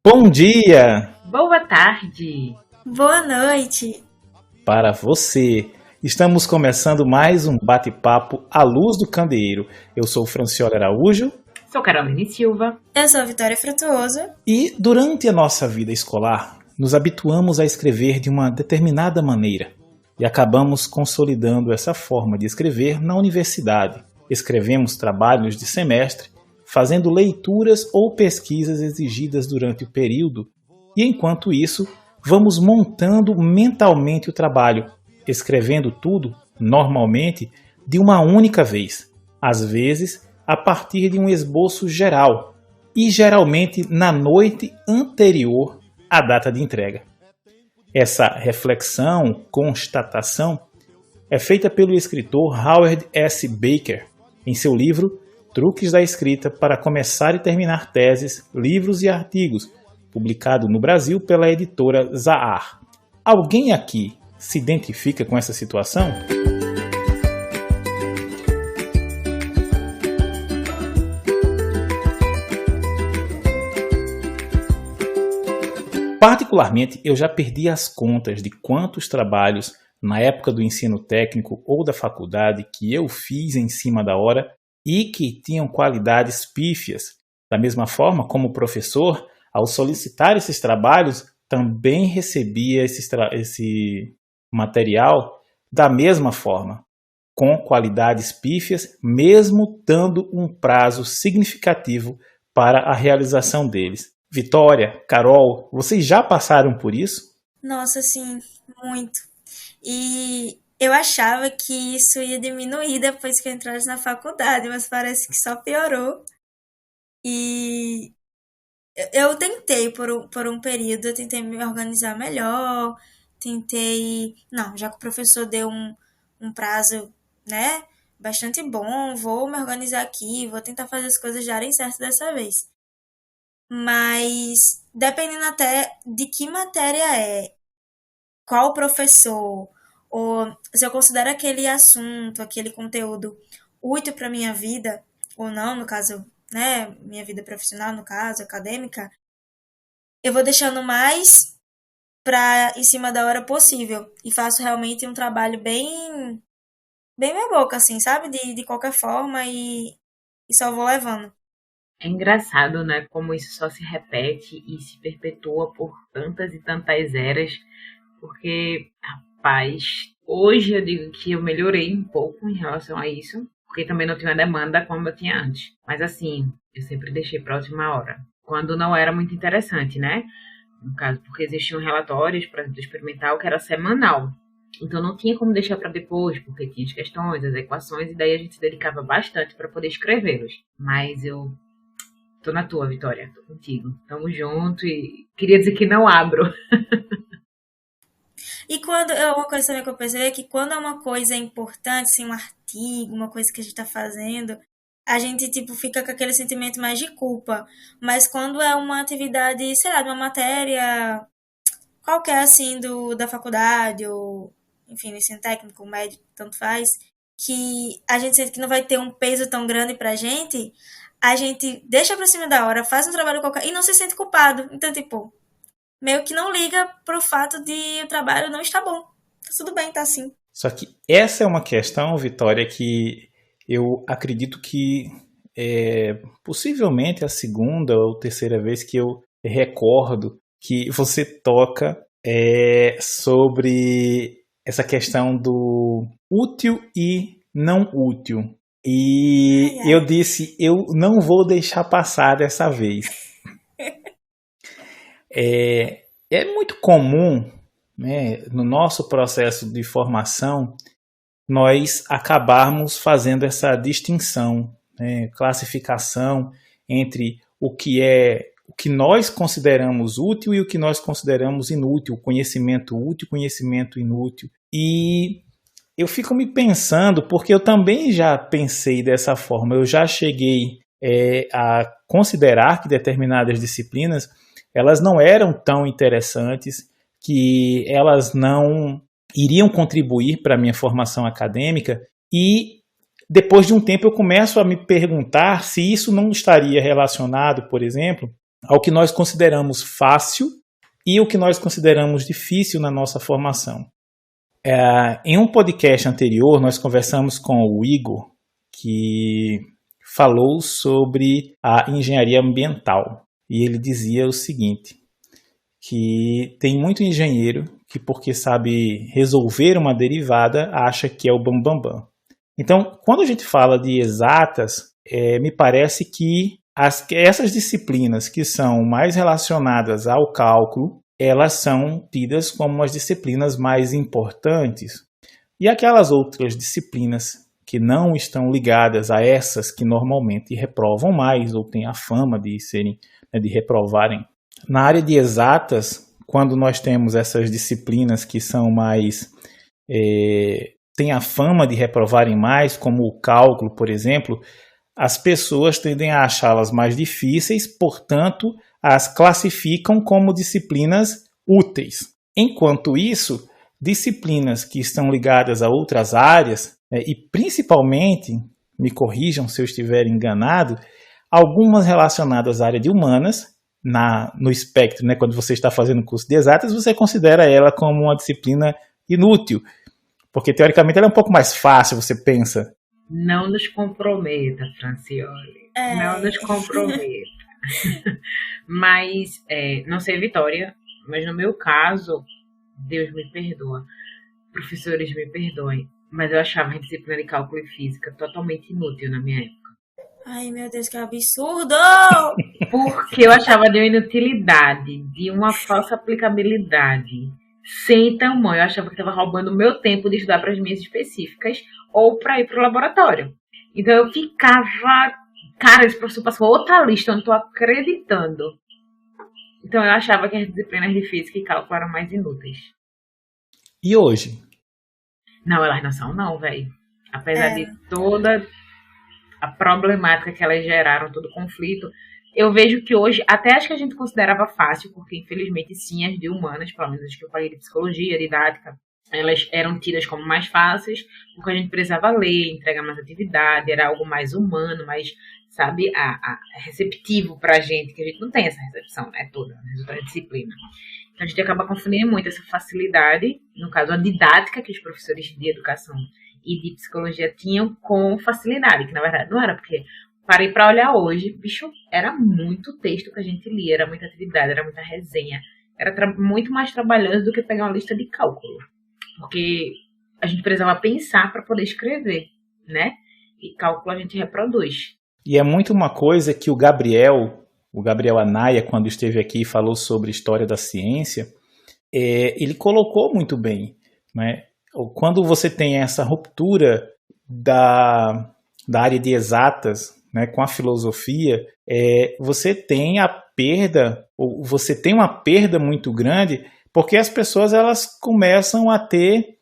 Bom dia Boa tarde! Boa noite! para você. Estamos começando mais um bate-papo à luz do candeeiro. Eu sou Franciola Araújo. Sou Caroline Silva. Eu sou a Vitória Frutuoso. E durante a nossa vida escolar, nos habituamos a escrever de uma determinada maneira e acabamos consolidando essa forma de escrever na universidade. Escrevemos trabalhos de semestre, fazendo leituras ou pesquisas exigidas durante o período, e enquanto isso, vamos montando mentalmente o trabalho, escrevendo tudo, normalmente, de uma única vez, às vezes a partir de um esboço geral, e geralmente na noite anterior à data de entrega. Essa reflexão, constatação, é feita pelo escritor Howard S. Baker, em seu livro Truques da Escrita para Começar e Terminar Teses, Livros e Artigos, publicado no Brasil pela editora Zahar. Alguém aqui se identifica com essa situação? Particularmente, eu já perdi as contas de quantos trabalhos na época do ensino técnico ou da faculdade que eu fiz em cima da hora e que tinham qualidades pífias. Da mesma forma, como professor, ao solicitar esses trabalhos, também recebia esse material da mesma forma, com qualidades pífias, mesmo dando um prazo significativo para a realização deles. Vitória, Carol, vocês já passaram por isso? Nossa, sim, muito. E eu achava que isso ia diminuir depois que eu entrasse na faculdade, mas parece que só piorou. E eu tentei por um período, eu tentei me organizar melhor, tentei... Não, já que o professor deu um prazo, né, bastante bom, vou me organizar aqui, vou tentar fazer as coisas darem certo dessa vez. Mas, dependendo até de que matéria é, qual professor, ou se eu considero aquele assunto, aquele conteúdo útil para minha vida, ou não, no caso, né, minha vida profissional, no caso, acadêmica, eu vou deixando mais para em cima da hora possível e faço realmente um trabalho bem meia boca, assim, sabe? De qualquer forma e só vou levando. É engraçado, né, como isso só se repete e se perpetua por tantas e tantas eras, porque, rapaz, hoje eu digo que eu melhorei um pouco em relação a isso, porque também não tinha uma demanda como eu tinha antes. Mas assim, eu sempre deixei para a última hora, quando não era muito interessante, né? No caso, porque existiam relatórios, por exemplo, experimental, que era semanal. Então não tinha como deixar para depois, porque tinha as questões, as equações, e daí a gente se dedicava bastante para poder escrevê-los. Mas eu tô na tua, Vitória, tô contigo. Tamo junto e queria dizer que não abro. E quando uma coisa também que eu percebi é que quando é uma coisa importante, assim, um artigo, uma coisa que a gente tá fazendo, a gente, tipo, fica com aquele sentimento mais de culpa. Mas quando é uma atividade, sei lá, de uma matéria qualquer, assim, da faculdade, ou, enfim, no ensino técnico, médio, tanto faz, que a gente sente que não vai ter um peso tão grande pra gente, a gente deixa pra cima da hora, faz um trabalho qualquer e não se sente culpado. Então, tipo, meio que não liga pro fato de o trabalho não estar bom. Tá tudo bem, tá assim. Só que essa é uma questão, Vitória, que eu acredito que é possivelmente a segunda ou terceira vez que eu recordo que você toca sobre essa questão do útil e não útil. E Ai. eu disse, eu não vou deixar passar dessa vez. É muito comum, né, no nosso processo de formação, nós acabarmos fazendo essa distinção, né, classificação entre o que nós consideramos útil e o que nós consideramos inútil, conhecimento útil, conhecimento inútil. E eu fico me pensando, porque eu também já pensei dessa forma, eu já cheguei a considerar que determinadas disciplinas elas não eram tão interessantes, que elas não iriam contribuir para a minha formação acadêmica, e depois de um tempo eu começo a me perguntar se isso não estaria relacionado, por exemplo, ao que nós consideramos fácil e o que nós consideramos difícil na nossa formação. Em um podcast anterior, nós conversamos com o Igor, que falou sobre a engenharia ambiental. E ele dizia o seguinte, que tem muito engenheiro que, porque sabe resolver uma derivada, acha que é o bambambam. Então, quando a gente fala de exatas, me parece que essas disciplinas que são mais relacionadas ao cálculo, elas são tidas como as disciplinas mais importantes. E aquelas outras disciplinas que não estão ligadas a essas que normalmente reprovam mais ou têm a fama de serem, de reprovarem. Na área de exatas, quando nós temos essas disciplinas que são mais têm a fama de reprovarem mais, como o cálculo, por exemplo, as pessoas tendem a achá-las mais difíceis, portanto, as classificam como disciplinas úteis. Enquanto isso, disciplinas que estão ligadas a outras áreas, e principalmente, me corrijam se eu estiver enganado, algumas relacionadas à área de humanas, no espectro, né, quando você está fazendo curso de exatas, você considera ela como uma disciplina inútil, porque teoricamente ela é um pouco mais fácil, você pensa. Não nos comprometa, Francioli. Não nos comprometa. Mas, não sei, Vitória, mas no meu caso, Deus me perdoa, professores me perdoem, mas eu achava a disciplina de cálculo e física totalmente inútil na minha época. Ai, meu Deus, que absurdo! Porque eu achava de uma inutilidade, de uma falsa aplicabilidade, sem tamanho. Eu achava que estava roubando o meu tempo de estudar para as minhas específicas ou para ir para o laboratório. Então eu ficava... Cara, esse professor passou outra lista, eu não estou acreditando. Então eu achava que as disciplinas de física e cálculo eram mais inúteis. E hoje? Não, elas não são não, velho. Apesar de toda a problemática que elas geraram, todo o conflito, eu vejo que hoje, até as que a gente considerava fácil, porque infelizmente sim, as de humanas, pelo menos as que eu falei de psicologia, didática, elas eram tidas como mais fáceis, porque a gente precisava ler, entregar mais atividade, era algo mais humano, mais, sabe, receptivo pra gente, que a gente não tem essa recepção, né, toda, na disciplina. Então a gente acaba confundindo muito essa facilidade, no caso a didática que os professores de educação e de psicologia tinham com facilidade, que na verdade não era, porque parei pra olhar hoje, bicho, era muito texto que a gente lia, era muita atividade, era muita resenha, era muito mais trabalhoso do que pegar uma lista de cálculo, porque a gente precisava pensar para poder escrever, né? E cálculo a gente reproduz. E é muito uma coisa que o Gabriel Anaya, quando esteve aqui e falou sobre história da ciência, ele colocou muito bem, né? Quando você tem essa ruptura da área de exatas, né, com a filosofia, você tem a perda, ou você tem uma perda muito grande, porque as pessoas elas começam a ter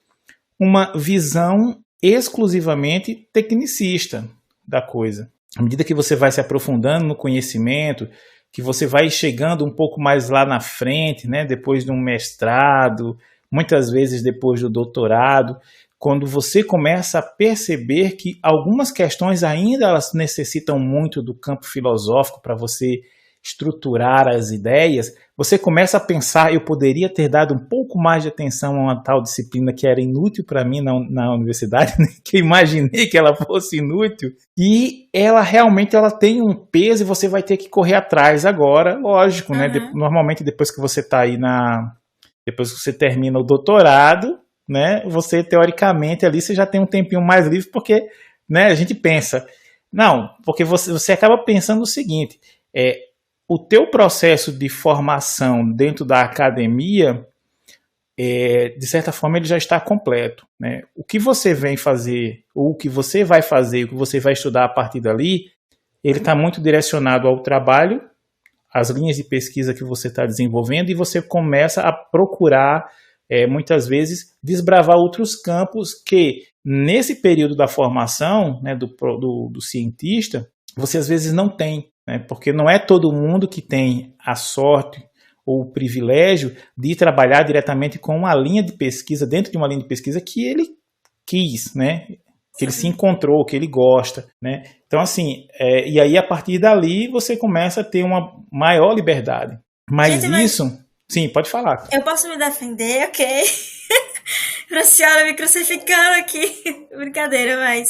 uma visão exclusivamente tecnicista da coisa. À medida que você vai se aprofundando no conhecimento, que você vai chegando um pouco mais lá na frente, né, depois de um mestrado, muitas vezes depois do doutorado, quando você começa a perceber que algumas questões ainda elas necessitam muito do campo filosófico para você estruturar as ideias, você começa a pensar, eu poderia ter dado um pouco mais de atenção a uma tal disciplina que era inútil para mim na universidade, né? Que eu imaginei que ela fosse inútil, e ela realmente ela tem um peso e você vai ter que correr atrás agora, lógico, né? Normalmente depois que você está aí depois que você termina o doutorado, né? Você teoricamente ali você já tem um tempinho mais livre, porque, né, a gente pensa, não, porque você acaba pensando o seguinte, o teu processo de formação dentro da academia, de certa forma, ele já está completo, né? O que você vem fazer, ou o que você vai fazer, o que você vai estudar a partir dali, ele está muito direcionado ao trabalho, às linhas de pesquisa que você está desenvolvendo, e você começa a procurar, muitas vezes, desbravar outros campos que, nesse período da formação, né, do cientista, você às vezes não tem, né? Porque não é todo mundo que tem a sorte ou o privilégio de trabalhar diretamente com uma linha de pesquisa, dentro de uma linha de pesquisa que ele quis, né? Que ele se encontrou, que ele gosta, né? Então, assim, e aí a partir dali você começa a ter uma maior liberdade. Mas Gente, isso... Sim, pode falar. Eu posso me defender, ok? Pra senhora me crucificando aqui. Brincadeira, mas...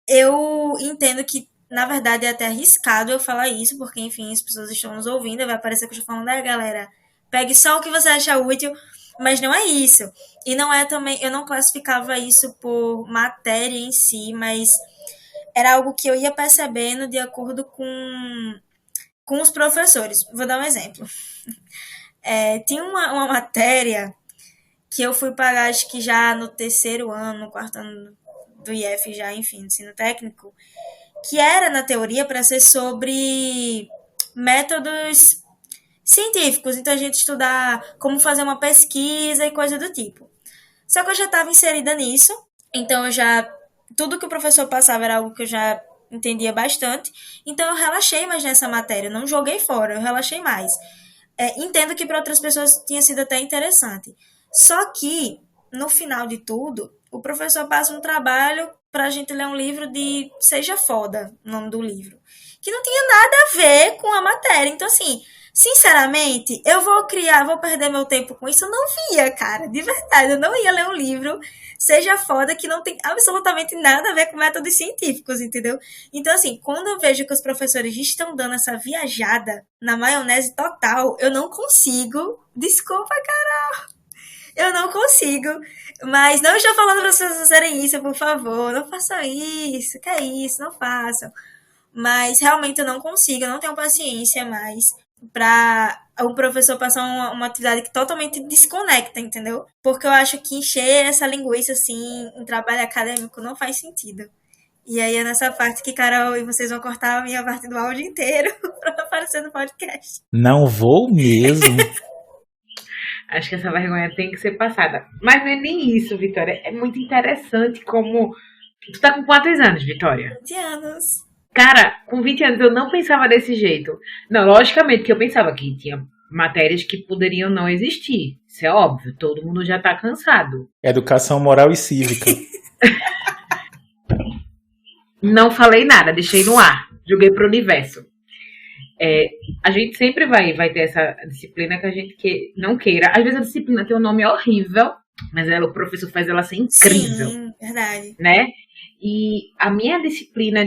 eu entendo que, na verdade, é até arriscado eu falar isso, porque, enfim, as pessoas estão nos ouvindo, vai parecer que eu estou falando, galera, pegue só o que você acha útil, mas não é isso. E não é também, eu não classificava isso por matéria em si, mas era algo que eu ia percebendo de acordo com os professores. Vou dar um exemplo. Tinha uma matéria que eu fui pagar, acho que já no terceiro ano, no quarto ano do IF já, enfim, ensino técnico, que era, na teoria, para ser sobre métodos científicos. Então, a gente estudar como fazer uma pesquisa e coisa do tipo. Só que eu já estava inserida nisso, então tudo que o professor passava era algo que eu já entendia bastante, então eu relaxei mais nessa matéria, eu não joguei fora, eu relaxei mais. Entendo que para outras pessoas tinha sido até interessante. Só que, no final de tudo, o professor passa um trabalho pra gente ler um livro de Seja Foda, o nome do livro, que não tinha nada a ver com a matéria. Então, assim, sinceramente, eu vou perder meu tempo com isso? Eu não ia, cara, de verdade, eu não ia ler um livro Seja Foda que não tem absolutamente nada a ver com métodos científicos, entendeu? Então, assim, quando eu vejo que os professores estão dando essa viajada na maionese total, eu não consigo, desculpa, Carol, eu não consigo, mas não estou falando para vocês fazerem isso, por favor, não façam isso, que é isso, não façam. Mas realmente eu não consigo, eu não tenho paciência mais para o professor passar uma atividade que totalmente desconecta, entendeu? Porque eu acho que encher essa linguiça assim em trabalho acadêmico não faz sentido. E aí é nessa parte que, Carol, e vocês vão cortar a minha parte do áudio inteiro para aparecer no podcast. Não vou mesmo. Acho que essa vergonha tem que ser passada. Mas não é nem isso, Vitória. É muito interessante como... Tu tá com quantos anos, Vitória? 20 anos. Cara, com 20 anos eu não pensava desse jeito. Não, logicamente que eu pensava que tinha matérias que poderiam não existir. Isso é óbvio, todo mundo já tá cansado. Educação moral e cívica. Não falei nada, deixei no ar. Joguei pro universo. A gente sempre vai ter essa disciplina que a gente não queira. Às vezes a disciplina tem um nome horrível, mas o professor faz ela ser incrível. Sim, verdade. Né? E a minha disciplina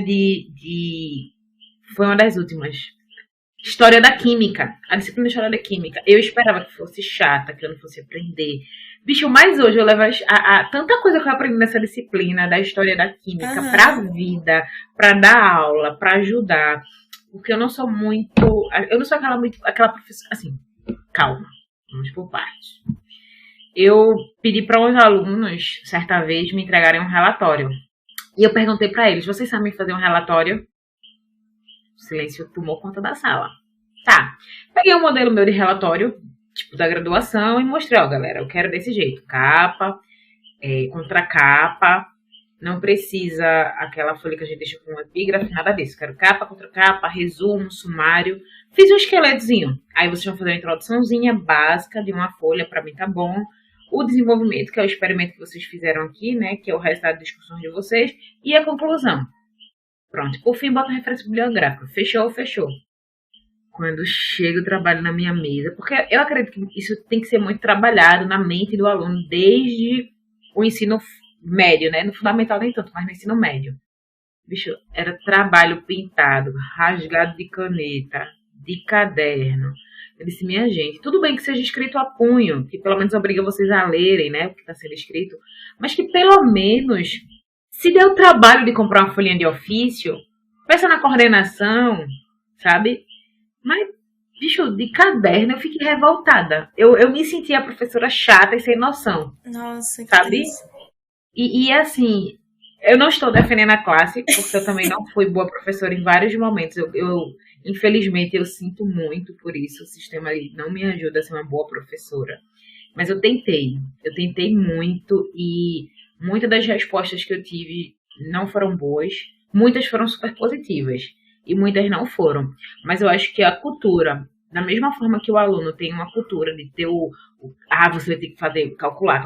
foi uma das últimas. História da Química. A disciplina de História da Química. Eu esperava que fosse chata, que eu não fosse aprender. Bicho, mas hoje eu levo tanta coisa que eu aprendi nessa disciplina da História da Química pra vida, pra dar aula, pra ajudar. Porque eu não sou aquela professora, assim, calma, vamos por partes. Eu pedi para uns alunos, certa vez, me entregarem um relatório. E eu perguntei para eles, vocês sabem fazer um relatório? O silêncio tomou conta da sala. Tá, peguei um modelo meu de relatório, tipo da graduação, e mostrei, galera, eu quero desse jeito. Capa, contracapa. Não precisa aquela folha que a gente deixa com um epígrafe, nada disso. Quero capa, contra capa, resumo, sumário. Fiz um esqueletozinho. Aí vocês vão fazer uma introduçãozinha básica de uma folha, pra mim tá bom. O desenvolvimento, que é o experimento que vocês fizeram aqui, né? Que é o resultado de discussões de vocês. E a conclusão. Pronto. Por fim, bota a referência bibliográfica. Fechou, fechou. Quando chega o trabalho na minha mesa, porque eu acredito que isso tem que ser muito trabalhado na mente do aluno desde o ensino médio, né? No fundamental nem tanto, mas no ensino médio. Bicho, era trabalho pintado, rasgado de caneta, de caderno. Eu disse, minha gente, tudo bem que seja escrito a punho, que pelo menos obriga vocês a lerem, né? O que está sendo escrito, mas que pelo menos, se der o trabalho de comprar uma folhinha de ofício, pensa na coordenação, sabe? Mas, bicho, de caderno eu fiquei revoltada. Eu me sentia a professora chata e sem noção. Nossa, que sabe? isso. E assim, eu não estou defendendo a classe, porque eu também não fui boa professora em vários momentos. Infelizmente, eu sinto muito por isso. O sistema não me ajuda a ser uma boa professora. Mas eu tentei muito e muitas das respostas que eu tive não foram boas. muitas foram super positivas e muitas não foram. Mas eu acho que a cultura, da mesma forma que o aluno tem uma cultura de ter você vai ter que fazer, calcular,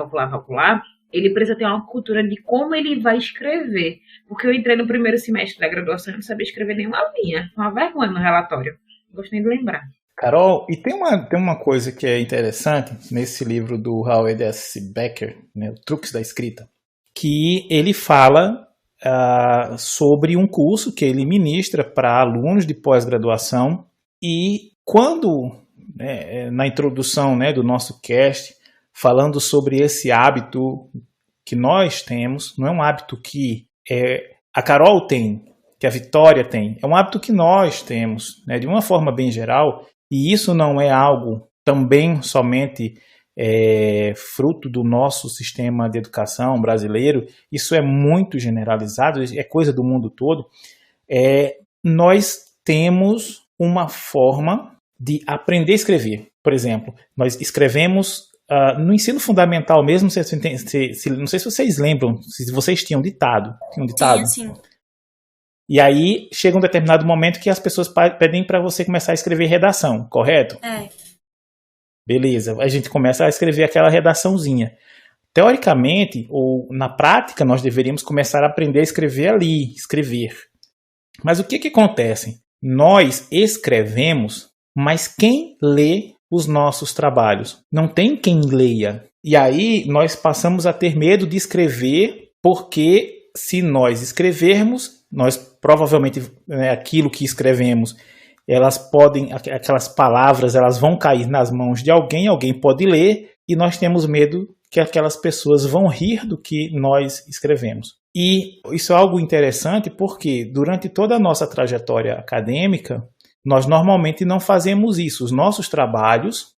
ele precisa ter uma cultura de como ele vai escrever. Porque eu entrei no primeiro semestre da graduação e não sabia escrever nenhuma linha. Uma vergonha no relatório. Gostei de lembrar. Carol, e tem uma coisa que é interessante nesse livro do Howard S. Becker, né, Truques da Escrita, que ele fala sobre um curso que ele ministra para alunos de pós-graduação, e quando, na introdução, né, do nosso cast, falando sobre esse hábito que nós temos, não é um hábito que a Carol tem, que a Vitória tem, é um hábito que nós temos, né, de uma forma bem geral, e isso não é algo também somente fruto do nosso sistema de educação brasileiro, isso é muito generalizado, é coisa do mundo todo. Nós temos uma forma de aprender a escrever. Por exemplo, nós escrevemos no ensino fundamental mesmo, não sei se vocês lembram, se vocês tinham ditado. Sim. E aí chega um determinado momento que as pessoas pedem para você começar a escrever redação, correto? Beleza, a gente começa a escrever aquela redaçãozinha. Teoricamente, ou na prática, nós deveríamos começar a aprender a escrever. Mas o que acontece? Nós escrevemos, mas quem lê os nossos trabalhos? Não tem quem leia. E aí nós passamos a ter medo de escrever, porque se nós escrevermos, nós provavelmente, aquilo que escrevemos, aquelas palavras, elas vão cair nas mãos de alguém pode ler, e nós temos medo que aquelas pessoas vão rir do que nós escrevemos. E isso é algo interessante porque durante toda a nossa trajetória acadêmica, nós normalmente não fazemos isso. Os nossos trabalhos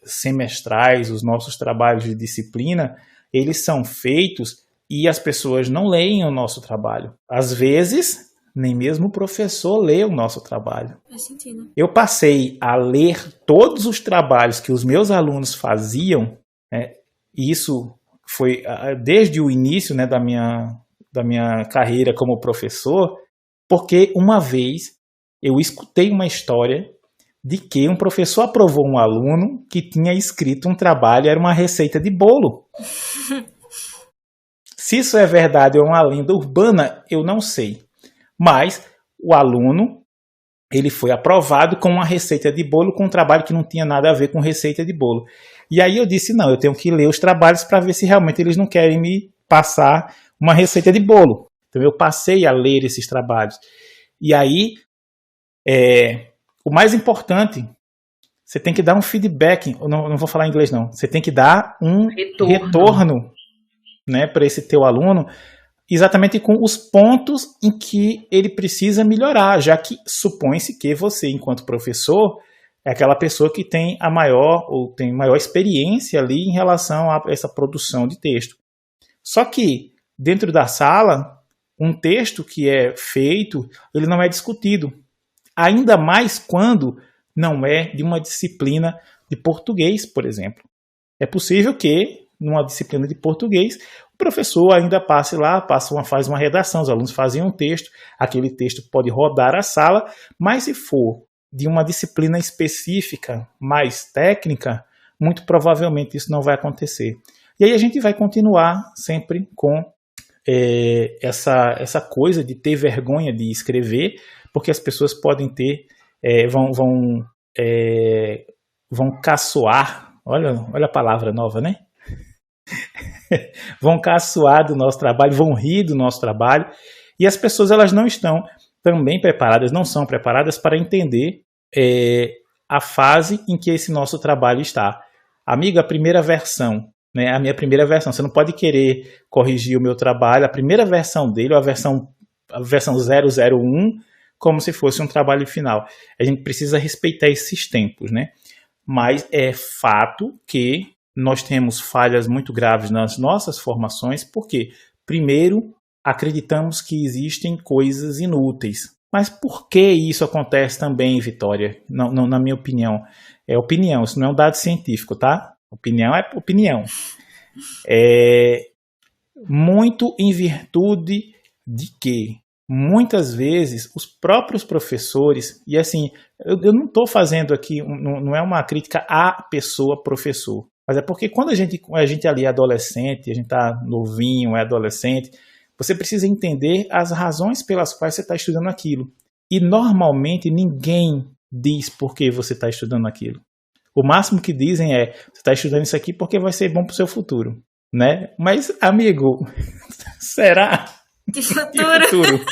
semestrais, os nossos trabalhos de disciplina, eles são feitos e as pessoas não leem o nosso trabalho. Às vezes, nem mesmo o professor lê o nosso trabalho. Faz sentido. Eu passei a ler todos os trabalhos que os meus alunos faziam, e isso foi desde o início, né, da minha carreira como professor, porque uma vez eu escutei uma história de que um professor aprovou um aluno que tinha escrito um trabalho, era uma receita de bolo. Se isso é verdade ou uma lenda urbana, eu não sei. Mas o aluno, ele foi aprovado com uma receita de bolo, com um trabalho que não tinha nada a ver com receita de bolo. E aí eu disse, não, eu tenho que ler os trabalhos para ver se realmente eles não querem me passar uma receita de bolo. Então eu passei a ler esses trabalhos. E aí, o mais importante, você tem que dar um feedback, não vou falar em inglês não, você tem que dar um retorno, né, para esse teu aluno, exatamente com os pontos em que ele precisa melhorar, já que supõe-se que você, enquanto professor, é aquela pessoa que tem tem maior experiência ali em relação a essa produção de texto. Só que, dentro da sala, um texto que é feito, ele não é discutido. Ainda mais quando não é de uma disciplina de português, por exemplo. É possível que, numa disciplina de português, o professor ainda passe lá, faz uma redação, os alunos fazem um texto, aquele texto pode rodar a sala, mas se for de uma disciplina específica, mais técnica, muito provavelmente isso não vai acontecer. E aí a gente vai continuar sempre com essa coisa de ter vergonha de escrever, porque as pessoas podem ter, vão caçoar, olha a palavra nova, né? Vão caçoar do nosso trabalho, vão rir do nosso trabalho, e as pessoas elas não estão também preparadas, não são preparadas para entender a fase em que esse nosso trabalho está. Amiga, a primeira versão, né, a minha primeira versão, você não pode querer corrigir o meu trabalho, a primeira versão dele, ou a versão 001, como se fosse um trabalho final. A gente precisa respeitar esses tempos, né? Mas é fato que nós temos falhas muito graves nas nossas formações, porque, primeiro, acreditamos que existem coisas inúteis. Mas por que isso acontece também, Vitória? Não, na minha opinião. É opinião, isso não é um dado científico, tá? Opinião é opinião. Muito em virtude de que muitas vezes os próprios professores, e assim, eu não estou fazendo aqui, não é uma crítica à pessoa professor, mas é porque quando a gente ali é adolescente, a gente está novinho, é adolescente, você precisa entender as razões pelas quais você está estudando aquilo. E normalmente ninguém diz por que você está estudando aquilo. O máximo que dizem é, você está estudando isso aqui porque vai ser bom para o seu futuro, né? Mas, amigo, será? Que Que futuro. futuro?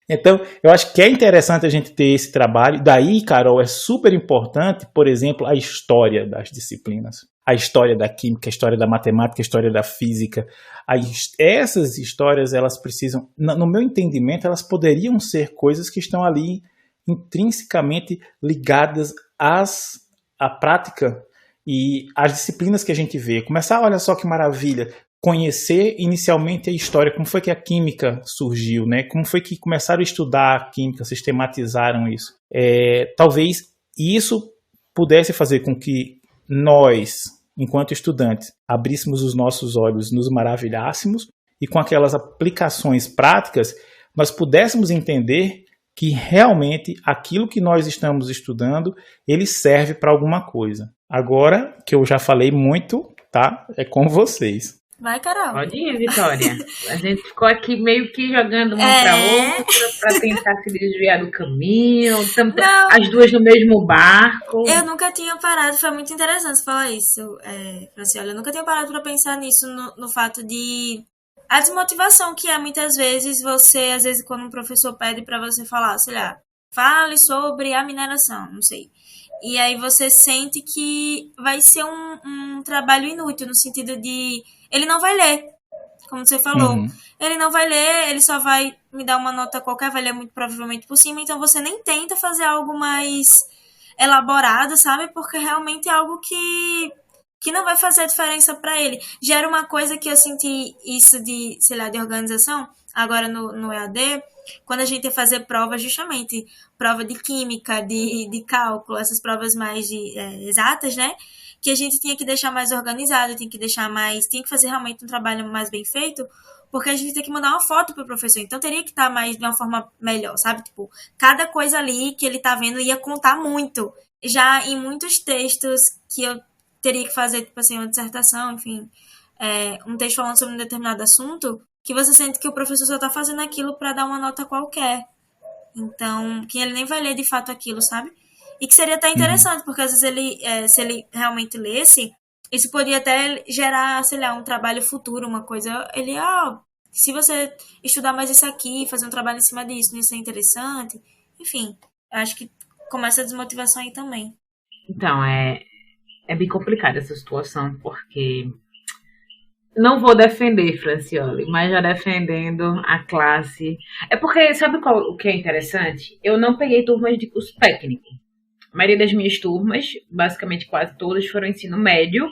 Então, eu acho que é interessante a gente ter esse trabalho. Daí, Carol, é super importante, por exemplo, a história das disciplinas. A história da química, a história da matemática, a história da física. Essas histórias, elas precisam, no meu entendimento, elas poderiam ser coisas que estão ali intrinsecamente ligadas à prática e às disciplinas que a gente vê. Começar, olha só que maravilha, conhecer inicialmente a história, como foi que a química surgiu, né? Como foi que começaram a estudar a química, sistematizaram isso. Talvez isso pudesse fazer com que nós, enquanto estudantes, abríssemos os nossos olhos, nos maravilhássemos e com aquelas aplicações práticas, nós pudéssemos entender que realmente aquilo que nós estamos estudando, ele serve para alguma coisa. Agora, que eu já falei muito, tá? É com vocês. Vai, Carol. Pode ir, Vitória. A gente ficou aqui meio que jogando uma para outra para tentar se desviar do caminho. Estamos as duas no mesmo barco. Eu nunca tinha parado, foi muito interessante você falar isso, Franciela. Eu nunca tinha parado para pensar nisso, no fato de a desmotivação que é muitas vezes você, às vezes quando um professor pede para você falar, sei lá, fale sobre a mineração, não sei. E aí você sente que vai ser um trabalho inútil, no sentido de ele não vai ler, como você falou. Uhum. Ele não vai ler, ele só vai me dar uma nota qualquer, vai ler muito provavelmente por cima, então você nem tenta fazer algo mais elaborado, sabe? Porque realmente é algo que não vai fazer diferença para ele. Já era uma coisa que eu senti isso de, sei lá, de organização, agora no EAD, quando a gente ia fazer prova, justamente, prova de química, de cálculo, essas provas mais exatas, né? Que a gente tinha que deixar mais organizado, tinha que fazer realmente um trabalho mais bem feito, porque a gente tem que mandar uma foto pro professor, então teria que estar mais de uma forma melhor, sabe? Tipo, cada coisa ali que ele tá vendo ia contar muito. Já em muitos textos que eu teria que fazer, tipo assim, uma dissertação, enfim, um texto falando sobre um determinado assunto, que você sente que o professor só tá fazendo aquilo para dar uma nota qualquer. Então, que ele nem vai ler de fato aquilo, sabe? E que seria até interessante, porque às vezes ele, se ele realmente lesse, isso poderia até gerar, sei lá, um trabalho futuro, uma coisa. Ele, se você estudar mais isso aqui, fazer um trabalho em cima disso, isso é interessante. Enfim, eu acho que começa a desmotivação aí também. Então, é bem complicada essa situação, porque não vou defender Francioli, mas já defendendo a classe. É porque, sabe o que é interessante? Eu não peguei turmas de curso técnico. A maioria das minhas turmas, basicamente quase todas, foram ensino médio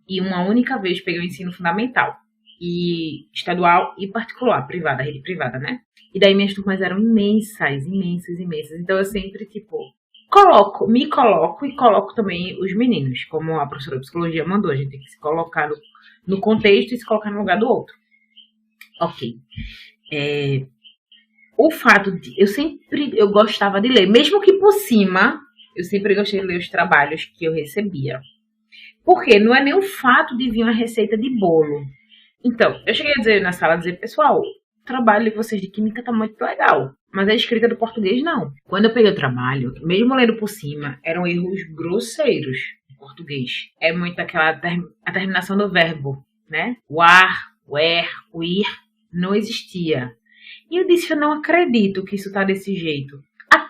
e uma única vez peguei o ensino fundamental, e estadual e particular, privada, rede privada, né? E daí minhas turmas eram imensas. Então eu sempre, me coloco e coloco também os meninos, como a professora de psicologia mandou, a gente tem que se colocar no contexto e se colocar no lugar do outro. Ok. O fato de... Eu gostava de ler, mesmo que por cima, eu sempre gostei de ler os trabalhos que eu recebia. Porque não é nem o fato de vir uma receita de bolo. Então, eu cheguei a dizer na sala, pessoal, o trabalho de vocês de química tá muito legal, mas a escrita do português não. Quando eu peguei o trabalho, mesmo lendo por cima, eram erros grosseiros em português. É muito a terminação do verbo, né? O ar, o er, o ir, não existia. E eu disse, eu não acredito que isso tá desse jeito.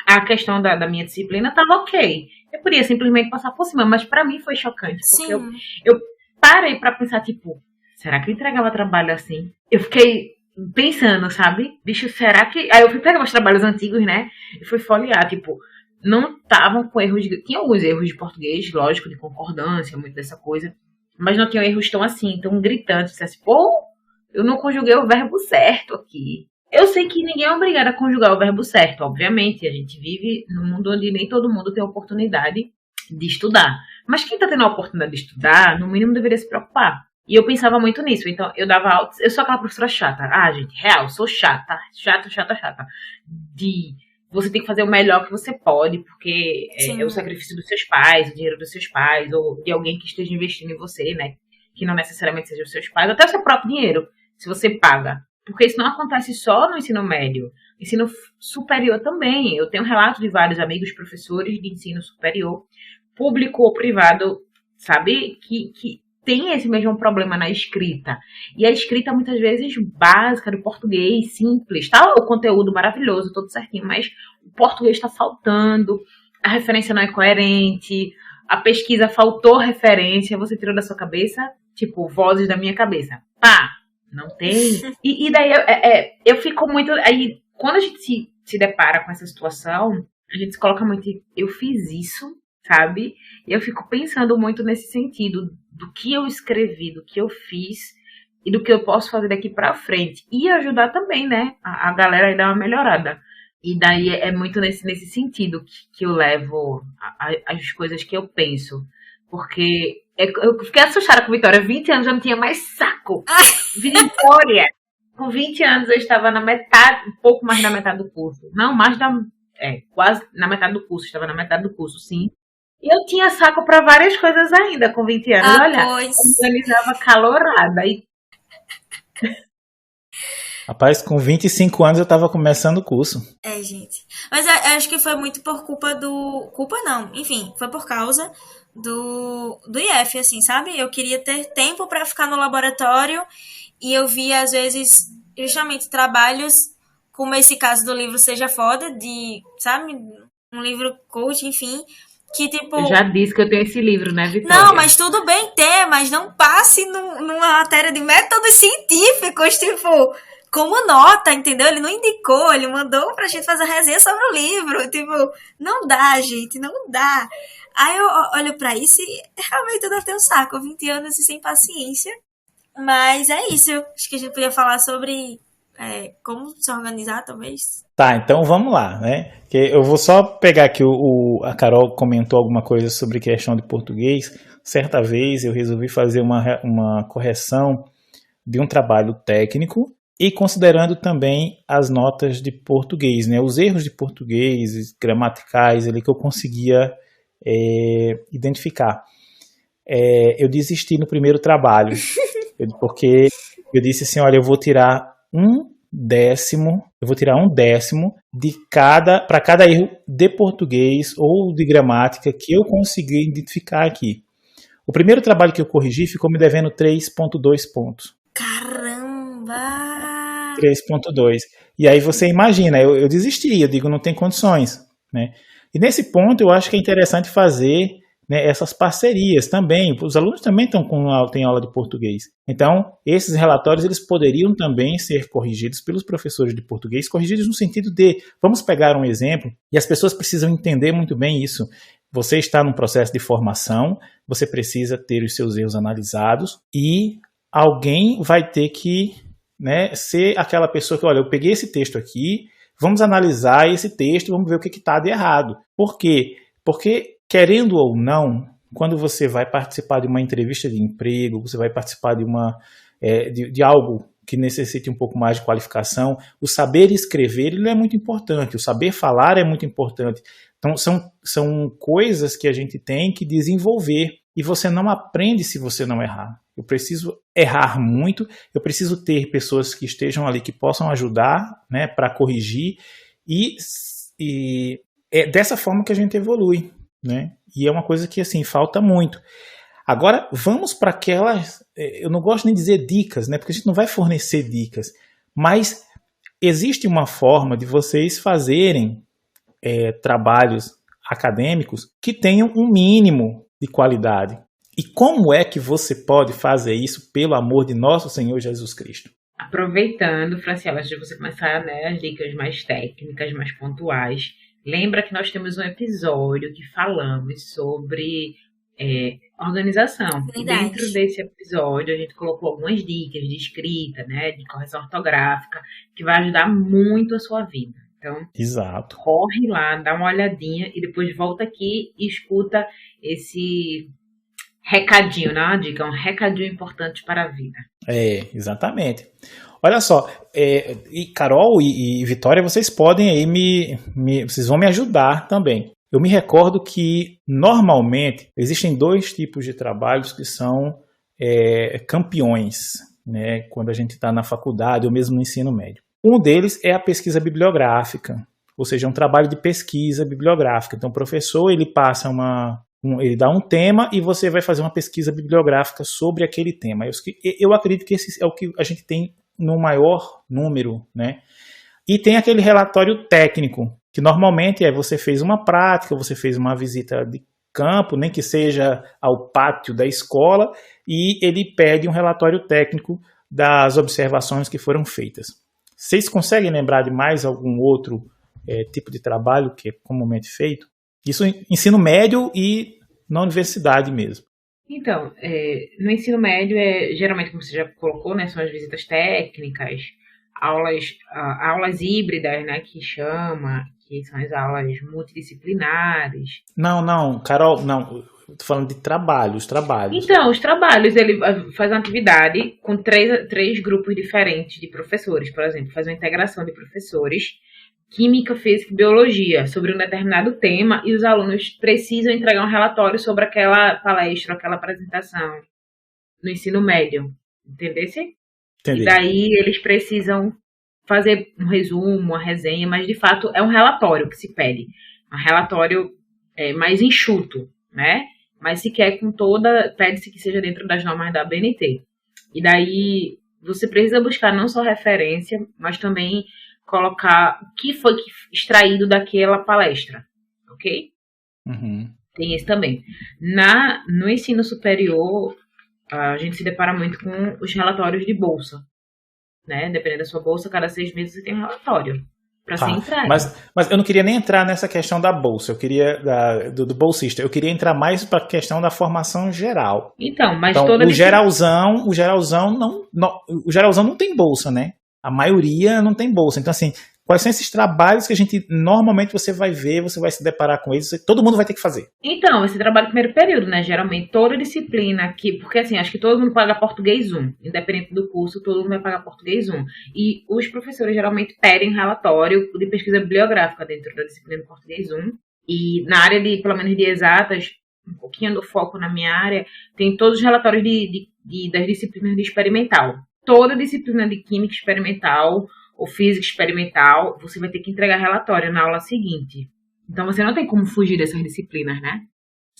A questão da minha disciplina estava ok. Eu podia simplesmente passar por cima, mas para mim foi chocante. Porque eu parei para pensar, será que eu entregava trabalho assim? Eu fiquei pensando, sabe? Bicho, será que... Aí eu fui pegar meus trabalhos antigos, né? E fui folhear, não estavam com erros... Tinha alguns erros de português, lógico, de concordância, muito dessa coisa. Mas não tinham erros tão assim, tão gritantes. Eu não conjuguei o verbo certo aqui. Eu sei que ninguém é obrigado a conjugar o verbo certo, obviamente. A gente vive num mundo onde nem todo mundo tem a oportunidade de estudar. Mas quem está tendo a oportunidade de estudar, no mínimo deveria se preocupar. E eu pensava muito nisso. Então, eu dava aula. Eu sou aquela professora chata. Ah, gente, real, sou chata. Chata, chata, chata. De você tem que fazer o melhor que você pode, porque é o sacrifício dos seus pais, o dinheiro dos seus pais, ou de alguém que esteja investindo em você, né? Que não necessariamente seja os seus pais, até o seu próprio dinheiro, se você paga. Porque isso não acontece só no ensino médio. Ensino superior também. Eu tenho relatos de vários amigos professores de ensino superior, público ou privado, sabe? Que tem esse mesmo problema na escrita. E a escrita, muitas vezes, básica, do português, simples. Tá o conteúdo maravilhoso, todo certinho, mas o português está faltando, a referência não é coerente, a pesquisa faltou referência, você tirou da sua cabeça, tipo, vozes da minha cabeça. Pá! Não tem. E daí eu fico muito... Aí, quando a gente se depara com essa situação, a gente se coloca muito... Eu fiz isso, sabe? E eu fico pensando muito nesse sentido do que eu escrevi, do que eu fiz e do que eu posso fazer daqui pra frente. E ajudar também, né? A galera a dar uma melhorada. E daí é muito nesse sentido que eu levo as coisas que eu penso. Porque eu fiquei assustada com Vitória. 20 anos eu não tinha mais saco. Vitória! Com 20 anos eu estava na metade, um pouco mais da metade do curso. Não, mais da... quase na metade do curso. Estava na metade do curso, sim. E eu tinha saco para várias coisas ainda com 20 anos. Olha, pois. eu organizava calorada. E... Rapaz, com 25 anos eu tava começando o curso. Gente. Mas eu acho que foi muito por culpa do... Culpa não, enfim, foi por causa do IF, assim, sabe? Eu queria ter tempo para ficar no laboratório e eu via, às vezes, justamente trabalhos, como esse caso do livro Seja Foda, de, sabe? Um livro coach, enfim, que tipo... Eu já disse que eu tenho esse livro, né, Vitória? Não, mas tudo bem ter, mas não passe numa matéria de métodos científicos, tipo... Como nota, entendeu? Ele não indicou, ele mandou pra gente fazer resenha sobre o livro. Tipo, não dá, gente, não dá. Aí eu olho pra isso e realmente eu devo ter um saco, 20 anos e sem paciência. Mas é isso, acho que a gente podia falar sobre como se organizar, talvez. Tá, então vamos lá, né? Que eu vou só pegar aqui a Carol comentou alguma coisa sobre questão de português. Certa vez eu resolvi fazer uma correção de um trabalho técnico e considerando também as notas de português, né? Os erros de português, gramaticais, ali que eu conseguia identificar. Eu desisti no primeiro trabalho, porque eu disse assim, olha, eu vou tirar um décimo para cada erro de português ou de gramática que eu consegui identificar aqui. O primeiro trabalho que eu corrigi ficou me devendo 3,2 pontos. Caramba! 3,2. E aí você imagina, eu desisti, eu digo, não tem condições, né? E nesse ponto eu acho que é interessante fazer, né, essas parcerias também. Os alunos também têm aula de português. Então, esses relatórios eles poderiam também ser corrigidos pelos professores de português, corrigidos no sentido de, vamos pegar um exemplo, e as pessoas precisam entender muito bem isso. Você está num processo de formação, você precisa ter os seus erros analisados e alguém vai ter que, né, ser aquela pessoa que, olha, eu peguei esse texto aqui, vamos analisar esse texto, vamos ver o que está de errado. Por quê? Porque, querendo ou não, quando você vai participar de uma entrevista de emprego, você vai participar de algo que necessite um pouco mais de qualificação, o saber escrever ele é muito importante, o saber falar é muito importante. Então, são coisas que a gente tem que desenvolver e você não aprende se você não errar. Eu preciso errar muito, eu preciso ter pessoas que estejam ali, que possam ajudar, né, para corrigir e é dessa forma que a gente evolui, né? E é uma coisa que, assim, falta muito. Agora, vamos para aquelas... Eu não gosto nem de dizer dicas, né? Porque a gente não vai fornecer dicas. Mas existe uma forma de vocês fazerem trabalhos acadêmicos que tenham um mínimo de qualidade. E como é que você pode fazer isso pelo amor de nosso Senhor Jesus Cristo? Aproveitando, Franciela, antes de você começar, né, as dicas mais técnicas, mais pontuais, lembra que nós temos um episódio que falamos sobre organização. E dentro desse episódio a gente colocou algumas dicas de escrita, né, de correção ortográfica, que vai ajudar muito a sua vida. Então, exato. Corre lá, dá uma olhadinha e depois volta aqui e escuta recadinho, não é uma dica, é um recadinho importante para a vida. Exatamente. Olha só, e Carol e Vitória, vocês podem aí vocês vão me ajudar também. Eu me recordo que, normalmente, existem 2 tipos de trabalhos que são campeões, né, quando a gente está na faculdade ou mesmo no ensino médio. Um deles é a pesquisa bibliográfica, ou seja, um trabalho de pesquisa bibliográfica. Então, o professor, ele passa ele dá um tema e você vai fazer uma pesquisa bibliográfica sobre aquele tema. Eu acredito que esse é o que a gente tem no maior número, né? E tem aquele relatório técnico, que normalmente você fez uma prática, você fez uma visita de campo, nem que seja ao pátio da escola, e ele pede um relatório técnico das observações que foram feitas. Vocês conseguem lembrar de mais algum outro tipo de trabalho que é comumente feito? Isso em ensino médio e na universidade mesmo. Então, no ensino médio, geralmente, como você já colocou, né, são as visitas técnicas, aulas híbridas, né, que são as aulas multidisciplinares. Não, Carol, não, eu tô falando de trabalhos. Então, os trabalhos, ele faz uma atividade com três grupos diferentes de professores, por exemplo, faz uma integração de professores, química, física e biologia, sobre um determinado tema, e os alunos precisam entregar um relatório sobre aquela palestra, aquela apresentação no ensino médio. Entendesse? Entendi. E daí eles precisam fazer um resumo, uma resenha, mas de fato é um relatório que se pede. Um relatório mais enxuto, né? Mas se quer pede-se que seja dentro das normas da BNT. E daí você precisa buscar não só referência, mas também colocar o que foi extraído daquela palestra, ok? Uhum. Tem esse também. No ensino superior, a gente se depara muito com os relatórios de bolsa, né? Dependendo da sua bolsa, cada 6 meses você tem um relatório para ser entregue. Mas eu não queria nem entrar nessa questão da bolsa, eu queria do bolsista, eu queria entrar mais para a questão da formação geral. Então, o geralzão não tem bolsa, né? A maioria não tem bolsa. Então, assim, quais são esses trabalhos que a gente, normalmente, você vai ver, você vai se deparar com eles, todo mundo vai ter que fazer? Então, esse trabalho primeiro período, né? Geralmente, toda disciplina aqui, porque assim, acho que todo mundo paga português 1, independente do curso, todo mundo vai pagar português 1. E os professores geralmente pedem relatório de pesquisa bibliográfica dentro da disciplina de português 1. E na área pelo menos de exatas, um pouquinho do foco na minha área, tem todos os relatórios das disciplinas de experimental. Toda disciplina de química experimental ou física experimental, você vai ter que entregar relatório na aula seguinte. Então, você não tem como fugir dessas disciplinas, né?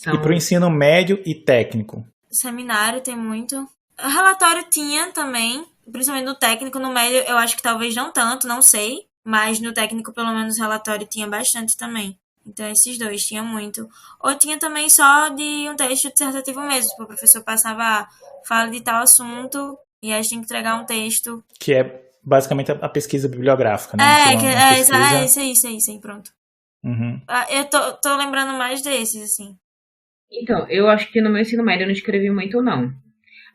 E para o ensino médio e técnico? Seminário tem muito. Relatório tinha também, principalmente no técnico. No médio, eu acho que talvez não tanto, não sei. Mas no técnico, pelo menos, relatório tinha bastante também. Então, esses 2 tinha muito. Ou tinha também só de um texto dissertativo mesmo. Tipo, o professor passava, fala de tal assunto, e a gente tem que entregar um texto. Que é basicamente a pesquisa bibliográfica, né? Isso aí, pronto. Uhum. Eu tô lembrando mais desses, assim. Então, eu acho que no meu ensino médio eu não escrevi muito, não.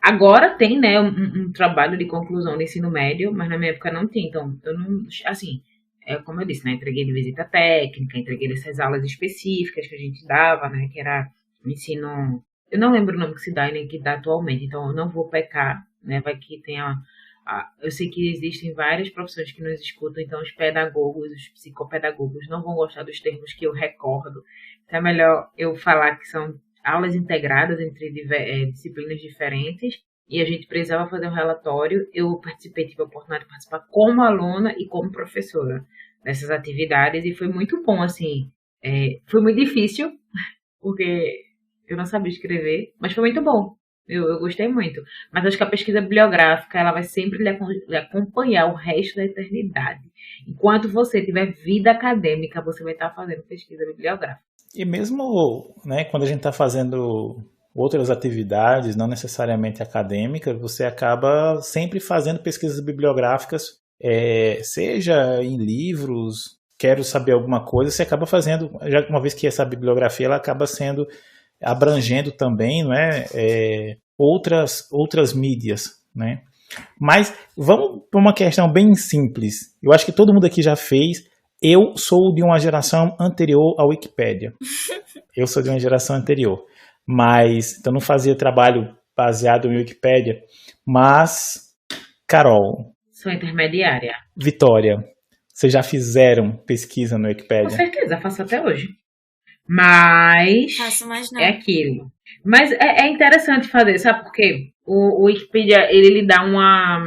Agora tem, né, um trabalho de conclusão do ensino médio, mas na minha época não tinha. Então, eu não, assim, como eu disse, né, entreguei de visita técnica, entreguei dessas aulas específicas que a gente dava, né, que era o ensino... Eu não lembro o nome que se dá e nem que dá atualmente, então eu não vou pecar, né, vai que tenha... Eu sei que existem várias profissões que nos escutam, então os pedagogos, os psicopedagogos não vão gostar dos termos que eu recordo. Então é melhor eu falar que são aulas integradas entre disciplinas diferentes, e a gente precisava fazer um relatório. Eu tive a oportunidade de participar como aluna e como professora dessas atividades, e foi muito bom, assim. Foi muito difícil, porque eu não sabia escrever, mas foi muito bom. Eu gostei muito. Mas acho que a pesquisa bibliográfica, ela vai sempre lhe acompanhar o resto da eternidade. Enquanto você tiver vida acadêmica, você vai estar fazendo pesquisa bibliográfica. E mesmo, né, quando a gente está fazendo outras atividades, não necessariamente acadêmicas, você acaba sempre fazendo pesquisas bibliográficas, seja em livros, quero saber alguma coisa, você acaba fazendo, já uma vez que essa bibliografia ela acaba sendo abrangendo também, não é, outras mídias, né? Mas vamos para uma questão bem simples. Eu acho que todo mundo aqui já fez. Eu sou de uma geração anterior à Wikipédia. Eu sou de uma geração anterior. Mas, então não fazia trabalho baseado em Wikipédia. Mas, Carol, Sou intermediária. Vitória, vocês já fizeram pesquisa no Com Wikipédia? certeza, faço até hoje. Mas Faço mais não. é aquilo. Mas é interessante fazer, sabe por quê? O Wikipedia, ele lhe dá uma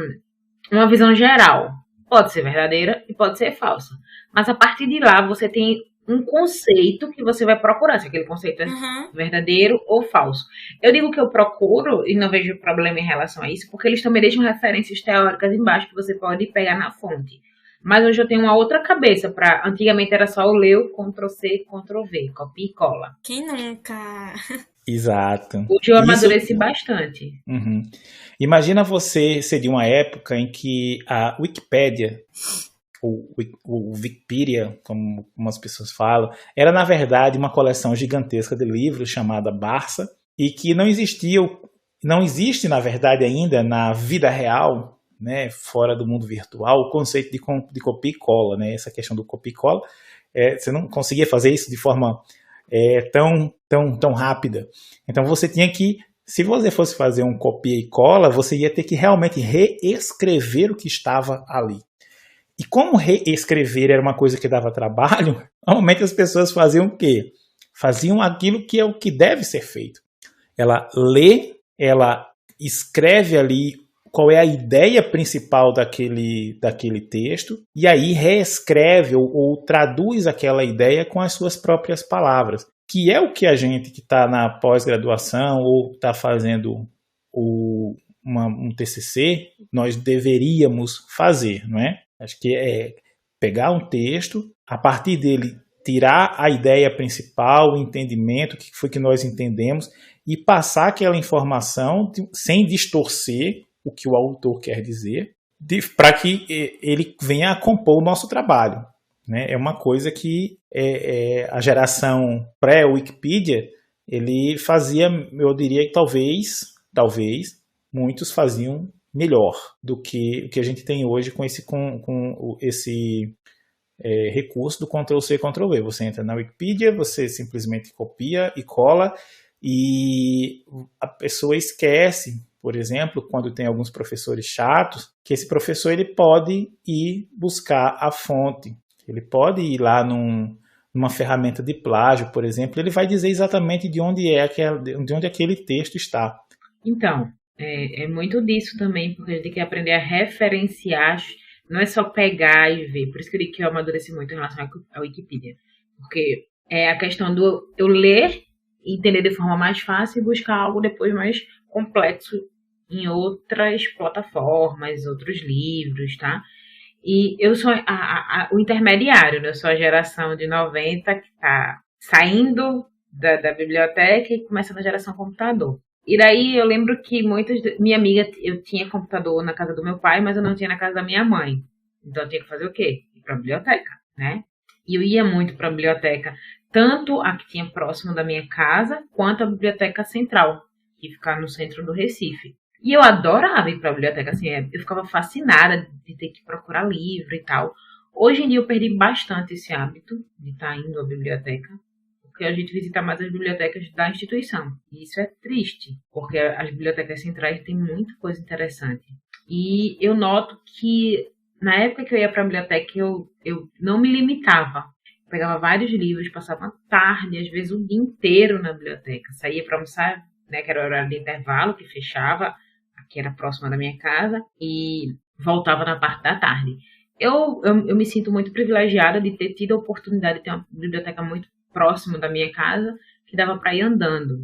visão geral. Pode ser verdadeira e pode ser falsa. Mas a partir de lá, você tem um conceito que você vai procurar, se aquele conceito é Uhum. verdadeiro ou falso. Eu digo que eu procuro e não vejo problema em relação a isso, porque eles também deixam referências teóricas embaixo que você pode pegar na fonte. Mas hoje eu tenho uma outra cabeça para. Antigamente era só o ler, Ctrl+C, Ctrl+V, copia e cola. Quem nunca? Exato. Hoje eu Isso- amadureci bastante. Uhum. Imagina você ser de uma época em que a Wikipédia, o Wikipedia, como as pessoas falam, era na verdade uma coleção gigantesca de livros chamada Barça e que não existe na verdade ainda na vida real, né, fora do mundo virtual, o conceito de copia e cola, né, essa questão do copia e cola, você não conseguia fazer isso de forma tão rápida. Então você tinha que, se você fosse fazer um copia e cola, você ia ter que realmente reescrever o que estava ali. E como reescrever era uma coisa que dava trabalho, normalmente as pessoas faziam o quê? Faziam aquilo que é o que deve ser feito. Ela lê, ela escreve ali qual é a ideia principal daquele texto, e aí reescreve ou traduz aquela ideia com as suas próprias palavras, que é o que a gente que está na pós-graduação ou está fazendo um TCC, nós deveríamos fazer, não é? Acho que é pegar um texto, a partir dele tirar a ideia principal, o entendimento, o que foi que nós entendemos, e passar aquela informação sem distorcer o que o autor quer dizer, para que ele venha a compor o nosso trabalho. Né? É uma coisa que a geração pré-Wikipedia ele fazia, eu diria que talvez muitos faziam melhor do que o que a gente tem hoje com esse recurso do Ctrl+C, Ctrl+V. Você entra na Wikipedia, você simplesmente copia e cola, e a pessoa esquece, por exemplo, quando tem alguns professores chatos, que esse professor ele pode ir buscar a fonte. Ele pode ir lá numa ferramenta de plágio, por exemplo, ele vai dizer exatamente de onde aquele texto está. Então, é muito disso também, porque a gente tem que aprender a referenciar, não é só pegar e ver. Por isso que eu digo que eu amadureci muito em relação à Wikipedia. Porque é a questão do eu ler, entender de forma mais fácil e buscar algo depois mais complexo em outras plataformas, outros livros, tá? E eu sou o intermediário, né? Eu sou a geração de 90 que tá saindo da biblioteca e começando a geração computador. E daí eu lembro que minha amiga, eu tinha computador na casa do meu pai, mas eu não tinha na casa da minha mãe. Então eu tinha que fazer o quê? Ir pra biblioteca, né? E eu ia muito pra biblioteca, tanto a que tinha próximo da minha casa, quanto a biblioteca central, que fica no centro do Recife. E eu adorava ir pra biblioteca, assim, eu ficava fascinada de ter que procurar livro e tal. Hoje em dia eu perdi bastante esse hábito de estar indo à biblioteca, porque a gente visita mais as bibliotecas da instituição. E isso é triste, porque as bibliotecas centrais têm muita coisa interessante. E eu noto que na época que eu ia para a biblioteca, eu não me limitava. Eu pegava vários livros, passava a tarde, às vezes o dia inteiro na biblioteca. Saía para almoçar, né, que era o horário de intervalo, que fechava, que era próxima da minha casa, e voltava na parte da tarde. Eu me sinto muito privilegiada de ter tido a oportunidade de ter uma biblioteca muito próximo da minha casa, que dava para ir andando,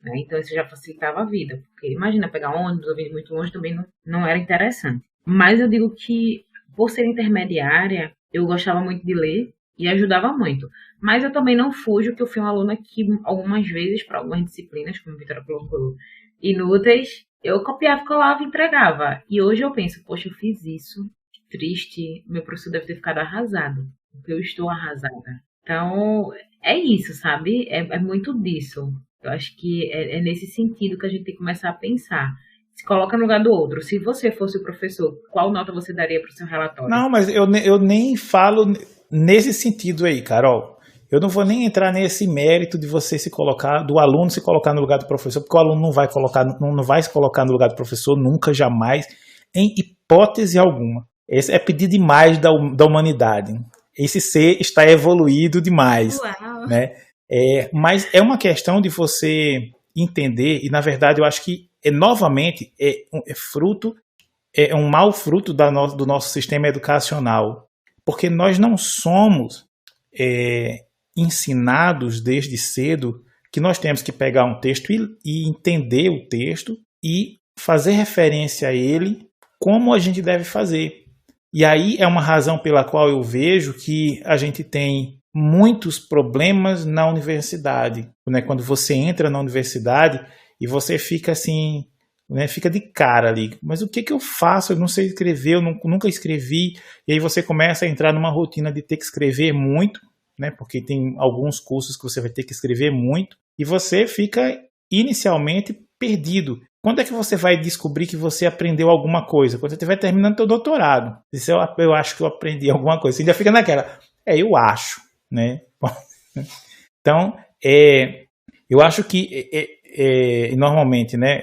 né? Então isso já facilitava a vida, porque imagina pegar ônibus ou vir muito longe também não era interessante. Mas eu digo que por ser intermediária, eu gostava muito de ler e ajudava muito. Mas eu também não fujo que eu fui uma aluna que algumas vezes, para algumas disciplinas, como a Vitória colocou, inúteis, eu copiava, colava e entregava. E hoje eu penso, poxa, eu fiz isso, que triste, meu professor deve ter ficado arrasado, porque eu estou arrasada. Então, é isso, sabe? É muito disso. Eu acho que é nesse sentido que a gente tem que começar a pensar. Se coloca no lugar do outro. Se você fosse o professor, qual nota você daria para o seu relatório? Não, mas eu nem falo nesse sentido aí, Carol. Eu não vou nem entrar nesse mérito de você se colocar, do aluno se colocar no lugar do professor, porque o aluno não vai se colocar no lugar do professor nunca, jamais, em hipótese alguma. Esse é pedir demais da humanidade. Esse ser está evoluído demais. Uau. Né? Mas é uma questão de você entender, e na verdade eu acho que novamente é um mau fruto do nosso sistema educacional, porque nós não somos ensinados desde cedo que nós temos que pegar um texto e entender o texto e fazer referência a ele como a gente deve fazer. E aí é uma razão pela qual eu vejo que a gente tem muitos problemas na universidade. Né? Quando você entra na universidade e você fica assim, né, fica de cara ali. Mas o que eu faço? Eu não sei escrever, eu nunca escrevi. E aí você começa a entrar numa rotina de ter que escrever muito, né, porque tem alguns cursos que você vai ter que escrever muito. E você fica inicialmente perdido. Quando é que você vai descobrir que você aprendeu alguma coisa? Quando você estiver terminando seu doutorado. Isso eu acho que eu aprendi alguma coisa. Você ainda fica naquela, eu acho, né? Então, eu acho que normalmente, né,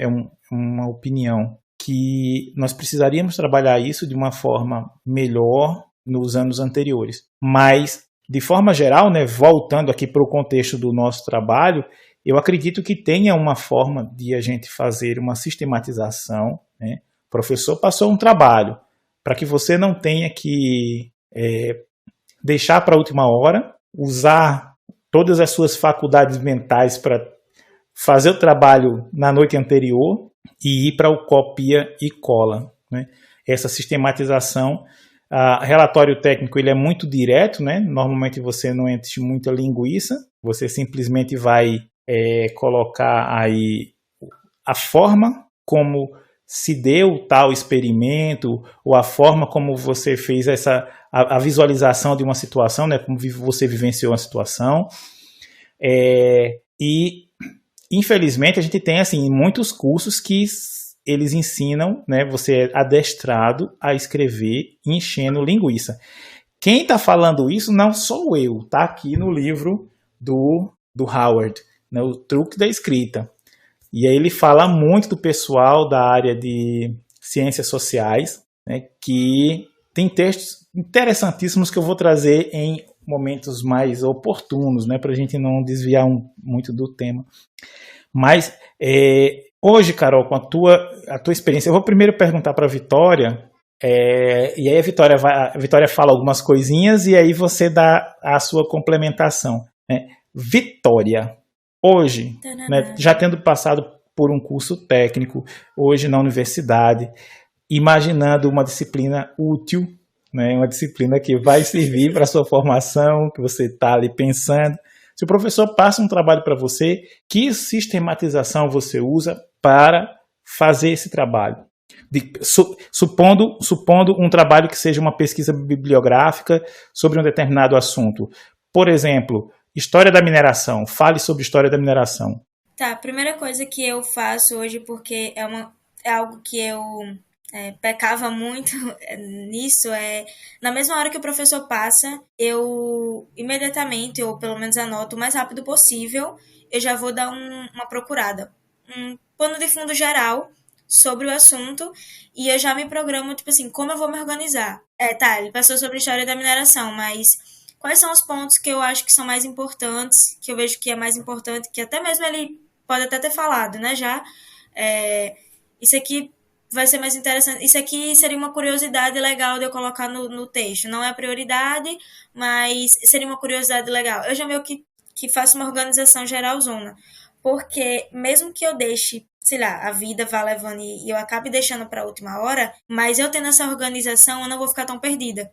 uma opinião que nós precisaríamos trabalhar isso de uma forma melhor nos anos anteriores. Mas, de forma geral, né, voltando aqui para o contexto do nosso trabalho, eu acredito que tenha uma forma de a gente fazer uma sistematização. Né? O professor passou um trabalho para que você não tenha que deixar para a última hora, usar todas as suas faculdades mentais para fazer o trabalho na noite anterior e ir para o copia e cola. Né? Essa sistematização, relatório técnico ele é muito direto, né? Normalmente você não enche muita linguiça, você simplesmente vai colocar aí a forma como se deu tal experimento, ou a forma como você fez a visualização de uma situação, né, como você vivenciou uma situação. E, infelizmente, a gente tem assim, muitos cursos que eles ensinam, né, você é adestrado a escrever enchendo linguiça. Quem está falando isso não sou eu, está aqui no livro do Howard, né, o truque da escrita. E aí ele fala muito do pessoal da área de ciências sociais, né, que tem textos interessantíssimos que eu vou trazer em momentos mais oportunos, né, para a gente não desviar muito do tema. Mas hoje, Carol, com a tua experiência, eu vou primeiro perguntar para a Vitória, e aí a Vitória fala algumas coisinhas e aí você dá a sua complementação. Né? Vitória, hoje, né, já tendo passado por um curso técnico, hoje na universidade, imaginando uma disciplina útil, né, uma disciplina que vai servir para a sua formação, que você está ali pensando. Se o professor passa um trabalho para você, que sistematização você usa para fazer esse trabalho? Supondo um trabalho que seja uma pesquisa bibliográfica sobre um determinado assunto. Por exemplo, história da mineração. Fale sobre história da mineração. Tá, a primeira coisa que eu faço hoje, porque é algo que eu pecava muito nisso, na mesma hora que o professor passa, eu imediatamente, ou pelo menos anoto o mais rápido possível, eu já vou dar uma procurada. Um pano de fundo geral sobre o assunto e eu já me programo, tipo assim, como eu vou me organizar. Ele passou sobre a história da mineração, mas quais são os pontos que eu acho que são mais importantes, que eu vejo que é mais importante, que até mesmo ele pode até ter falado, né, já. Isso aqui vai ser mais interessante. Isso aqui seria uma curiosidade legal de eu colocar no texto. Não é a prioridade, mas seria uma curiosidade legal. Eu já meio que faço uma organização geralzona. Porque mesmo que eu deixe, sei lá, a vida vá levando e eu acabe deixando para a última hora, mas eu tendo essa organização, eu não vou ficar tão perdida.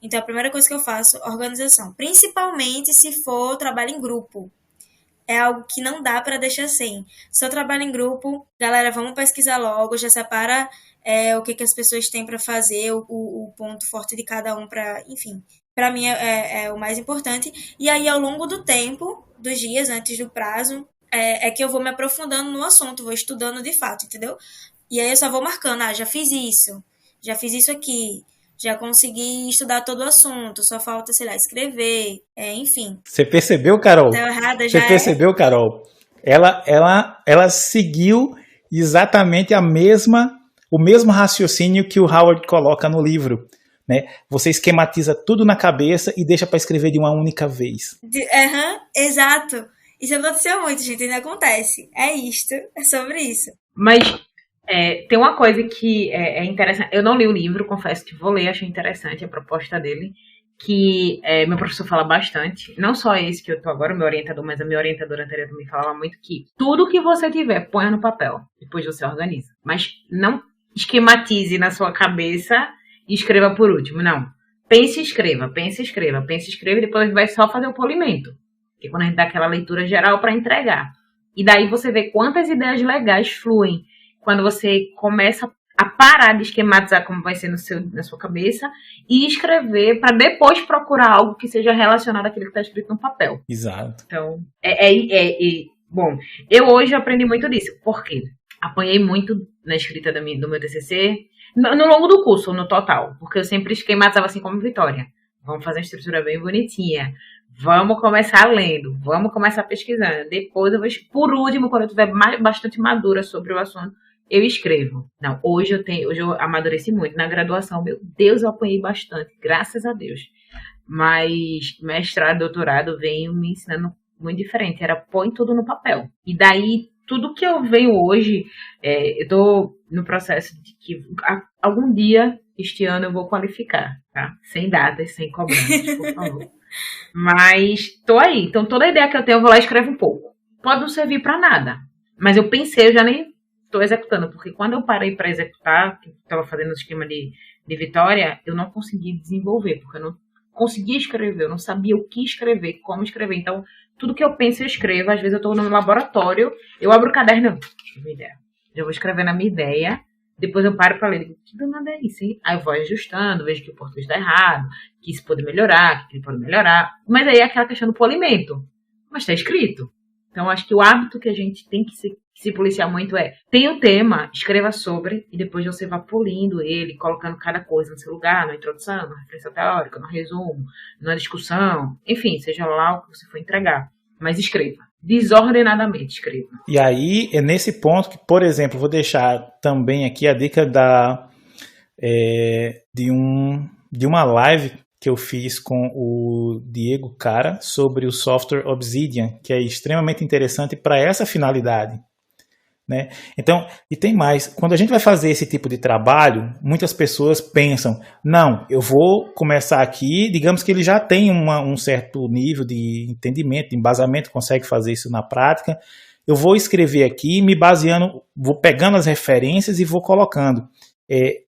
Então, a primeira coisa que eu faço, organização. Principalmente se for trabalho em grupo. É algo que não dá para deixar sem. Se eu trabalho em grupo, galera, vamos pesquisar logo, já separa o que as pessoas têm para fazer, o ponto forte de cada um, enfim. Para mim é o mais importante. E aí, ao longo do tempo, dos dias antes do prazo, que eu vou me aprofundando no assunto, vou estudando de fato, entendeu? E aí eu só vou marcando, já fiz isso aqui, já consegui estudar todo o assunto, só falta, sei lá, escrever, enfim. Você percebeu, Carol? Tá errada Você já percebeu, Carol? Ela seguiu exatamente o mesmo raciocínio que o Howard coloca no livro, né? Você esquematiza tudo na cabeça e deixa para escrever de uma única vez. Exato. Isso aconteceu muito, gente, ainda acontece. É isto, é sobre isso. Mas tem uma coisa que é interessante. Eu não li o livro, confesso que vou ler, achei interessante a proposta dele. Que meu professor fala bastante, não só esse que eu tô agora, meu orientador, mas a minha orientadora anterior também falava muito que tudo que você tiver, ponha no papel, depois você organiza. Mas não esquematize na sua cabeça e escreva por último, não. Pense e escreva, pense e escreva, pense e escreva, e depois a gente vai só fazer o polimento. Que é quando a gente dá aquela leitura geral para entregar. E daí você vê quantas ideias legais fluem quando você começa a parar de esquematizar como vai ser na sua cabeça e escrever para depois procurar algo que seja relacionado àquilo que está escrito no papel. Exato. Então, bom, eu hoje aprendi muito disso. Por quê? Apanhei muito na escrita do meu TCC, no longo do curso, no total, porque eu sempre esquematizava assim como Vitória. Vamos fazer uma estrutura bem bonitinha. Vamos começar lendo, vamos começar pesquisando. Depois por último, quando eu estiver bastante madura sobre o assunto, eu escrevo. Não, hoje eu amadureci muito. Na graduação, meu Deus, eu apanhei bastante, graças a Deus. Mas mestrado, doutorado, venho me ensinando muito diferente. Era põe tudo no papel. E daí, tudo que eu venho hoje, eu tô no processo de que algum dia, este ano, eu vou qualificar, tá? Sem datas, sem cobranças, por favor. Mas tô aí. Então, toda ideia que eu tenho, eu vou lá e escrevo um pouco. Pode não servir pra nada. Mas eu pensei, eu já nem estou executando, porque quando eu parei para executar, que estava fazendo o esquema de Vitória, eu não consegui desenvolver, porque eu não conseguia escrever, eu não sabia o que escrever, como escrever. Então, tudo que eu penso eu escrevo. Às vezes eu estou no laboratório, eu abro o caderno, eu minha ideia. Eu vou escrever na minha ideia, depois eu paro para ler, digo, que danada é isso, hein? Aí eu vou ajustando, vejo que o português está errado, que isso pode melhorar, que aquilo pode melhorar. Mas aí é aquela questão do polimento. Mas está escrito. Então, acho que o hábito que a gente tem que se policiar muito tem o tema, escreva sobre, e depois você vai polindo ele, colocando cada coisa no seu lugar, na introdução, na referência teórica, no resumo, na discussão, enfim, seja lá o que você for entregar. Mas escreva. Desordenadamente escreva. E aí, é nesse ponto que, por exemplo, vou deixar também aqui a dica de uma live que eu fiz com o Diego Cara sobre o software Obsidian, que é extremamente interessante para essa finalidade. Né? Então, e tem mais, quando a gente vai fazer esse tipo de trabalho, muitas pessoas pensam, não, eu vou começar aqui, digamos que ele já tem um certo nível de entendimento, de embasamento, consegue fazer isso na prática, eu vou escrever aqui, me baseando, vou pegando as referências e vou colocando.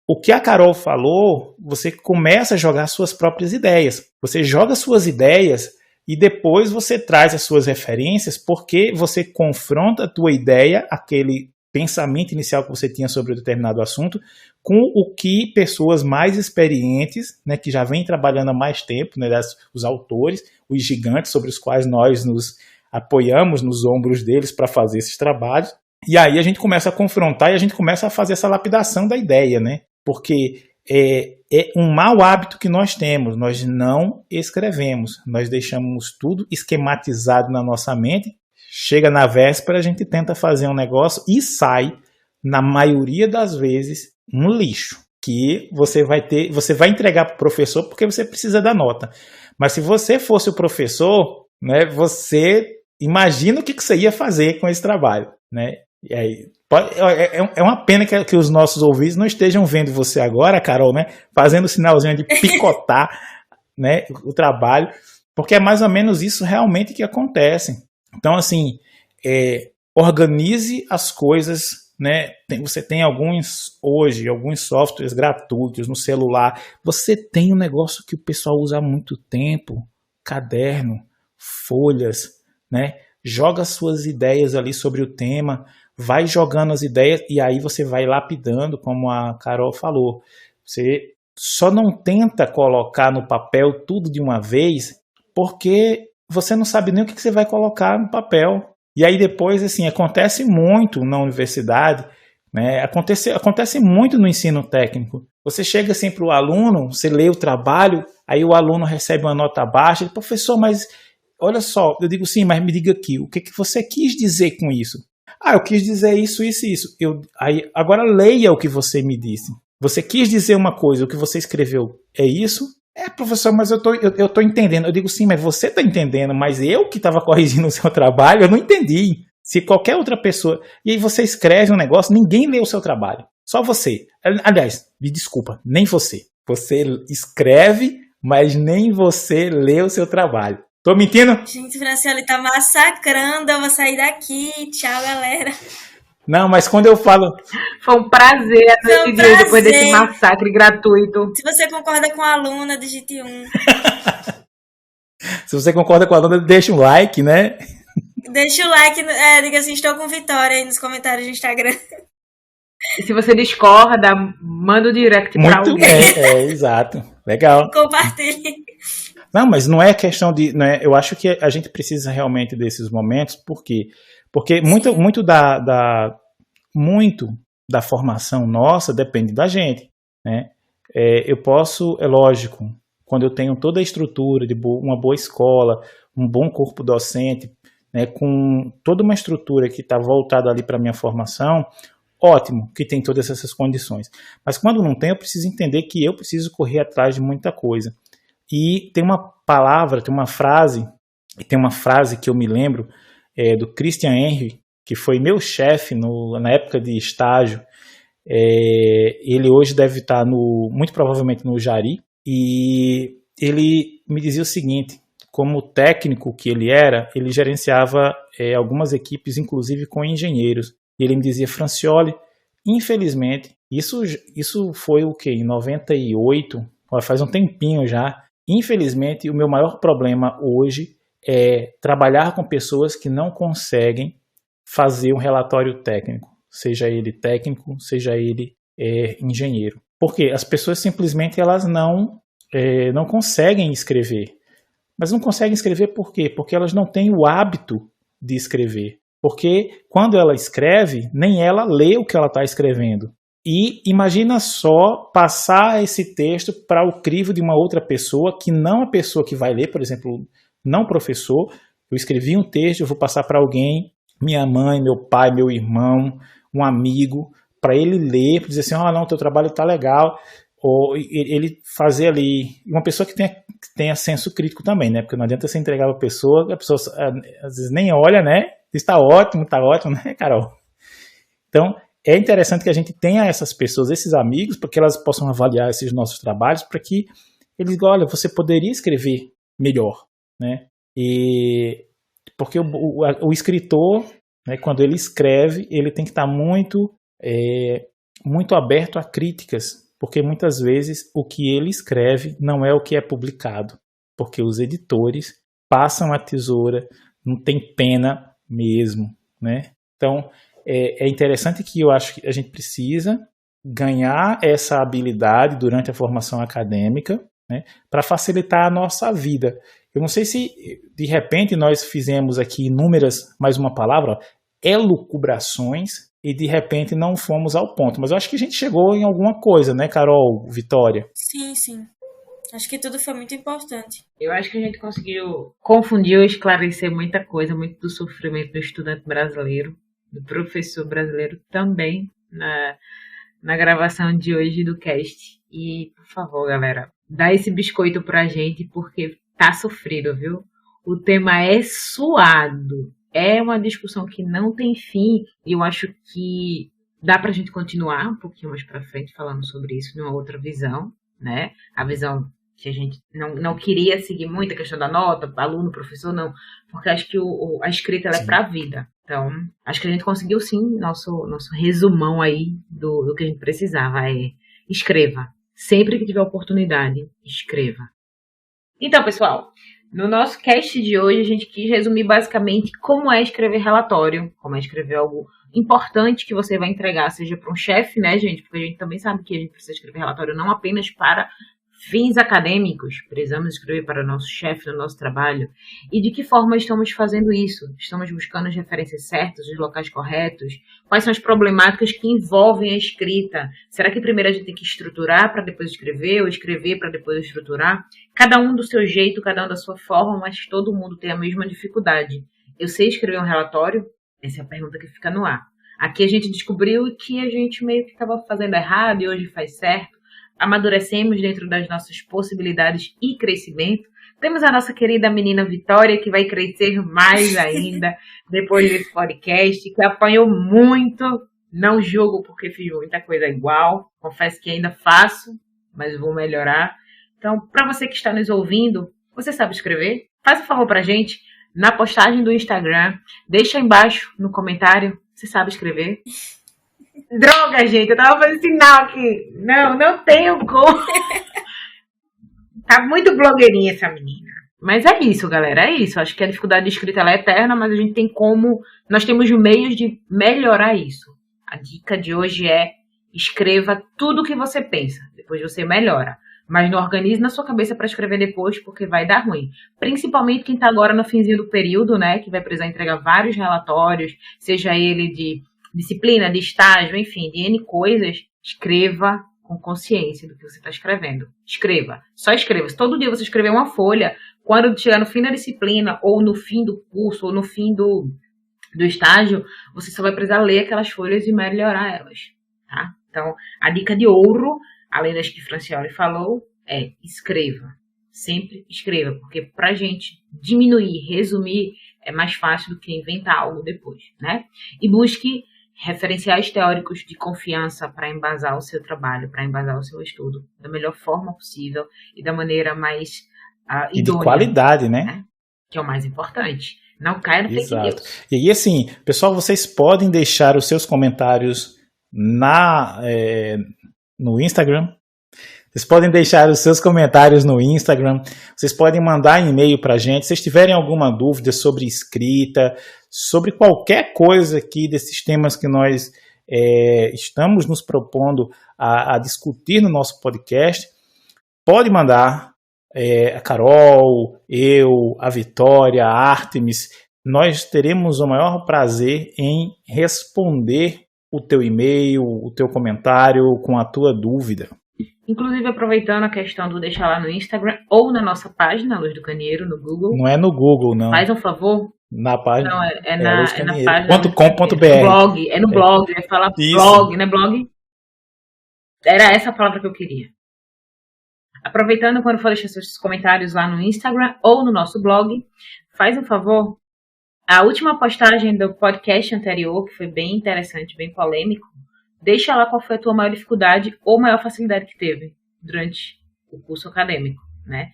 O que a Carol falou, você começa a jogar suas próprias ideias. Você joga suas ideias e depois você traz as suas referências porque você confronta a tua ideia, aquele pensamento inicial que você tinha sobre um determinado assunto, com o que pessoas mais experientes, né, que já vêm trabalhando há mais tempo, né, os autores, os gigantes sobre os quais nós nos apoiamos nos ombros deles para fazer esses trabalhos. E aí a gente começa a confrontar e a gente começa a fazer essa lapidação da ideia, né? Porque é um mau hábito que nós temos, nós não escrevemos, nós deixamos tudo esquematizado na nossa mente, chega na véspera, a gente tenta fazer um negócio e sai, na maioria das vezes, um lixo, que você vai entregar para o professor porque você precisa da nota. Mas se você fosse o professor, né, você imagina o que você ia fazer com esse trabalho, né? E aí, é uma pena que os nossos ouvintes não estejam vendo você agora, Carol, né, fazendo o sinalzinho de picotar né, o trabalho, porque é mais ou menos isso realmente que acontece. Então, assim, organize as coisas, né? Você tem alguns softwares gratuitos no celular, você tem um negócio que o pessoal usa há muito tempo, caderno, folhas, né? Joga suas ideias ali sobre o tema, vai jogando as ideias e aí você vai lapidando, como a Carol falou. Você só não tenta colocar no papel tudo de uma vez, porque você não sabe nem o que você vai colocar no papel. E aí depois, assim, acontece muito na universidade, né? Acontece muito no ensino técnico. Você chega assim para o aluno, você lê o trabalho, aí o aluno recebe uma nota baixa, ele, professor, mas olha só, eu digo sim, mas me diga aqui, o que você quis dizer com isso? Eu quis dizer isso, isso e isso. Agora leia o que você me disse. Você quis dizer uma coisa, o que você escreveu é isso? Professor, mas eu tô entendendo. Eu digo sim, mas você está entendendo, mas eu que estava corrigindo o seu trabalho, eu não entendi. Se qualquer outra pessoa... E aí você escreve um negócio, ninguém lê o seu trabalho. Só você. Aliás, me desculpa, nem você. Você escreve, mas nem você lê o seu trabalho. Tô mentindo? Gente, Franciele tá massacrando, eu vou sair daqui. Tchau, galera. Não, mas quando eu falo... Foi um prazer assistir depois desse massacre gratuito. Se você concorda com a aluna, digite 1. Se você concorda com a aluna, deixa um like, né? Deixa o like, diga assim, estou com Vitória aí nos comentários do Instagram. E se você discorda, manda o direct para alguém. Muito bem, exato. Legal. Compartilhe. Não, mas não é questão de... Né, eu acho que a gente precisa realmente desses momentos, por quê? Porque muito da formação nossa depende da gente, né? Eu posso, é lógico, quando eu tenho toda a estrutura de uma boa escola, um bom corpo docente, né, com toda uma estrutura que está voltada ali para a minha formação, ótimo que tem todas essas condições. Mas quando não tem, eu preciso entender que eu preciso correr atrás de muita coisa. E tem uma palavra, tem uma frase que eu me lembro, do Christian Henry, que foi meu chefe na época de estágio. Ele hoje deve estar muito provavelmente no Jari, e ele me dizia o seguinte: como técnico que ele era, ele gerenciava algumas equipes, inclusive com engenheiros, e ele me dizia: Francioli, infelizmente, isso foi o que? Em 98, faz um tempinho já. Infelizmente, o meu maior problema hoje é trabalhar com pessoas que não conseguem fazer um relatório técnico, seja ele técnico, seja ele engenheiro. Porque as pessoas simplesmente elas não conseguem escrever. Mas não conseguem escrever por quê? Porque elas não têm o hábito de escrever. Porque quando ela escreve, nem ela lê o que ela está escrevendo. E imagina só passar esse texto para o crivo de uma outra pessoa, que não a pessoa que vai ler, por exemplo, não professor. Eu escrevi um texto, eu vou passar para alguém, minha mãe, meu pai, meu irmão, um amigo, para ele ler, para dizer assim: não, teu trabalho está legal. Ou ele fazer ali, uma pessoa que tenha senso crítico também, né? Porque não adianta você entregar para a pessoa às vezes nem olha, né? Está ótimo, né, Carol? Então, é interessante que a gente tenha essas pessoas, esses amigos, para que elas possam avaliar esses nossos trabalhos, para que eles digam: olha, você poderia escrever melhor, né? Porque o escritor, né, quando ele escreve, ele tem que estar muito aberto a críticas, porque muitas vezes o que ele escreve não é o que é publicado, porque os editores passam a tesoura, não tem pena mesmo, né? Então, é interessante que eu acho que a gente precisa ganhar essa habilidade durante a formação acadêmica, né, para facilitar a nossa vida. Eu não sei se, de repente, nós fizemos aqui inúmeras, mais uma palavra, elucubrações, e de repente não fomos ao ponto. Mas eu acho que a gente chegou em alguma coisa, né, Carol, Vitória? Sim, sim. Acho que tudo foi muito importante. Eu acho que a gente conseguiu confundir ou esclarecer muita coisa, muito do sofrimento do estudante brasileiro, do professor brasileiro também, na gravação de hoje do cast. E, por favor, galera, dá esse biscoito pra gente, porque tá sofrido, viu? O tema é suado. É uma discussão que não tem fim, e eu acho que dá pra gente continuar um pouquinho mais pra frente falando sobre isso numa outra visão, né? A visão que a gente não queria seguir muito, a questão da nota, aluno, professor, não. Porque acho que a escrita ela é pra vida. Então, acho que a gente conseguiu sim nosso resumão aí do que a gente precisava. Escreva. Sempre que tiver oportunidade, escreva. Então, pessoal, no nosso cast de hoje, a gente quis resumir basicamente como é escrever relatório, como é escrever algo importante que você vai entregar, seja para um chefe, né, gente? Porque a gente também sabe que a gente precisa escrever relatório não apenas para Fins acadêmicos, precisamos escrever para o nosso chefe no nosso trabalho. E de que forma estamos fazendo isso? Estamos buscando as referências certas, os locais corretos? Quais são as problemáticas que envolvem a escrita? Será que primeiro a gente tem que estruturar para depois escrever, ou escrever para depois estruturar? Cada um do seu jeito, cada um da sua forma, mas todo mundo tem a mesma dificuldade. Eu sei escrever um relatório? Essa é a pergunta que fica no ar. Aqui a gente descobriu que a gente meio que estava fazendo errado e hoje faz certo. Amadurecemos dentro das nossas possibilidades e crescimento. Temos a nossa querida menina Vitória, que vai crescer mais ainda depois desse podcast, que apanhou muito. Não julgo porque fiz muita coisa igual. Confesso que ainda faço, mas vou melhorar. Então, para você que está nos ouvindo, você sabe escrever? Faz um favor pra gente, na postagem do Instagram, deixa aí embaixo no comentário, você sabe escrever? Droga, gente, eu tava fazendo sinal aqui. Não tenho como. Tá muito blogueirinha essa menina. Mas é isso, galera, é isso. Acho que a dificuldade de escrita ela é eterna, mas a gente tem como... Nós temos meios de melhorar isso. A dica de hoje é: escreva tudo o que você pensa. Depois você melhora. Mas não organize na sua cabeça para escrever depois, porque vai dar ruim. Principalmente quem tá agora no finzinho do período, né? Que vai precisar entregar vários relatórios, seja ele de disciplina, de estágio, enfim, de N coisas. Escreva com consciência do que você está escrevendo. Escreva. Só escreva. Se todo dia você escrever uma folha, quando chegar no fim da disciplina, ou no fim do curso, ou no fim do estágio, você só vai precisar ler aquelas folhas e melhorar elas. Tá? Então, a dica de ouro, além das que Francioli falou, é: escreva. Sempre escreva, porque pra gente diminuir, resumir, é mais fácil do que inventar algo depois, né? E busque referenciais teóricos de confiança para embasar o seu trabalho, para embasar o seu estudo da melhor forma possível e da maneira mais idônea. E de qualidade, né? Que é o mais importante. Não caia no fake news. E aí, assim, pessoal, vocês podem deixar os seus comentários no Instagram. Vocês podem deixar os seus comentários no Instagram. Vocês podem mandar e-mail para a gente. Se vocês tiverem alguma dúvida sobre escrita, sobre qualquer coisa aqui desses temas que nós estamos nos propondo a discutir no nosso podcast, pode mandar. A Carol, eu, a Vitória, a Artemis. Nós teremos o maior prazer em responder o teu e-mail, o teu comentário com a tua dúvida. Inclusive, aproveitando a questão do deixar lá no Instagram ou na nossa página, Luz do Candeeiro, no Google. Não é no Google, não. Faz um favor. Na página. Não, é na página. .com.br. Blog, no blog. Vai falar isso. Blog, né? Blog. Era essa a palavra que eu queria. Aproveitando, quando for deixar seus comentários lá no Instagram ou no nosso blog, faz um favor. A última postagem do podcast anterior, que foi bem interessante, bem polêmico, deixa lá qual foi a tua maior dificuldade ou maior facilidade que teve durante o curso acadêmico, né?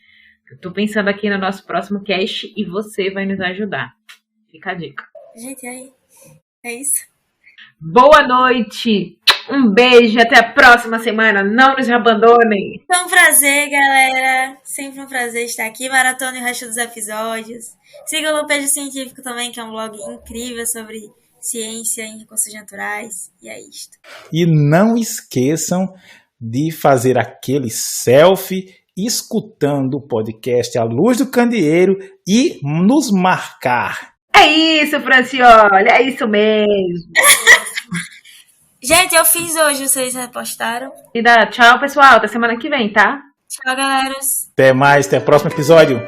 Eu tô pensando aqui no nosso próximo cast e você vai nos ajudar. Fica a dica. Gente, aí, é isso. Boa noite! Um beijo, até a próxima semana. Não nos abandonem. Foi um prazer, galera. Sempre um prazer estar aqui. Maratona o resto dos episódios. Siga o Lupejo Científico também, que é um blog incrível sobre ciência em recursos naturais. E é isto. E não esqueçam de fazer aquele selfie escutando o podcast A Luz do Candeeiro e nos marcar. É isso, Francioli. É isso mesmo. Gente, eu fiz hoje, vocês repostaram. E dá tchau, pessoal. Até semana que vem, tá? Tchau, galera. Até mais, até o próximo episódio.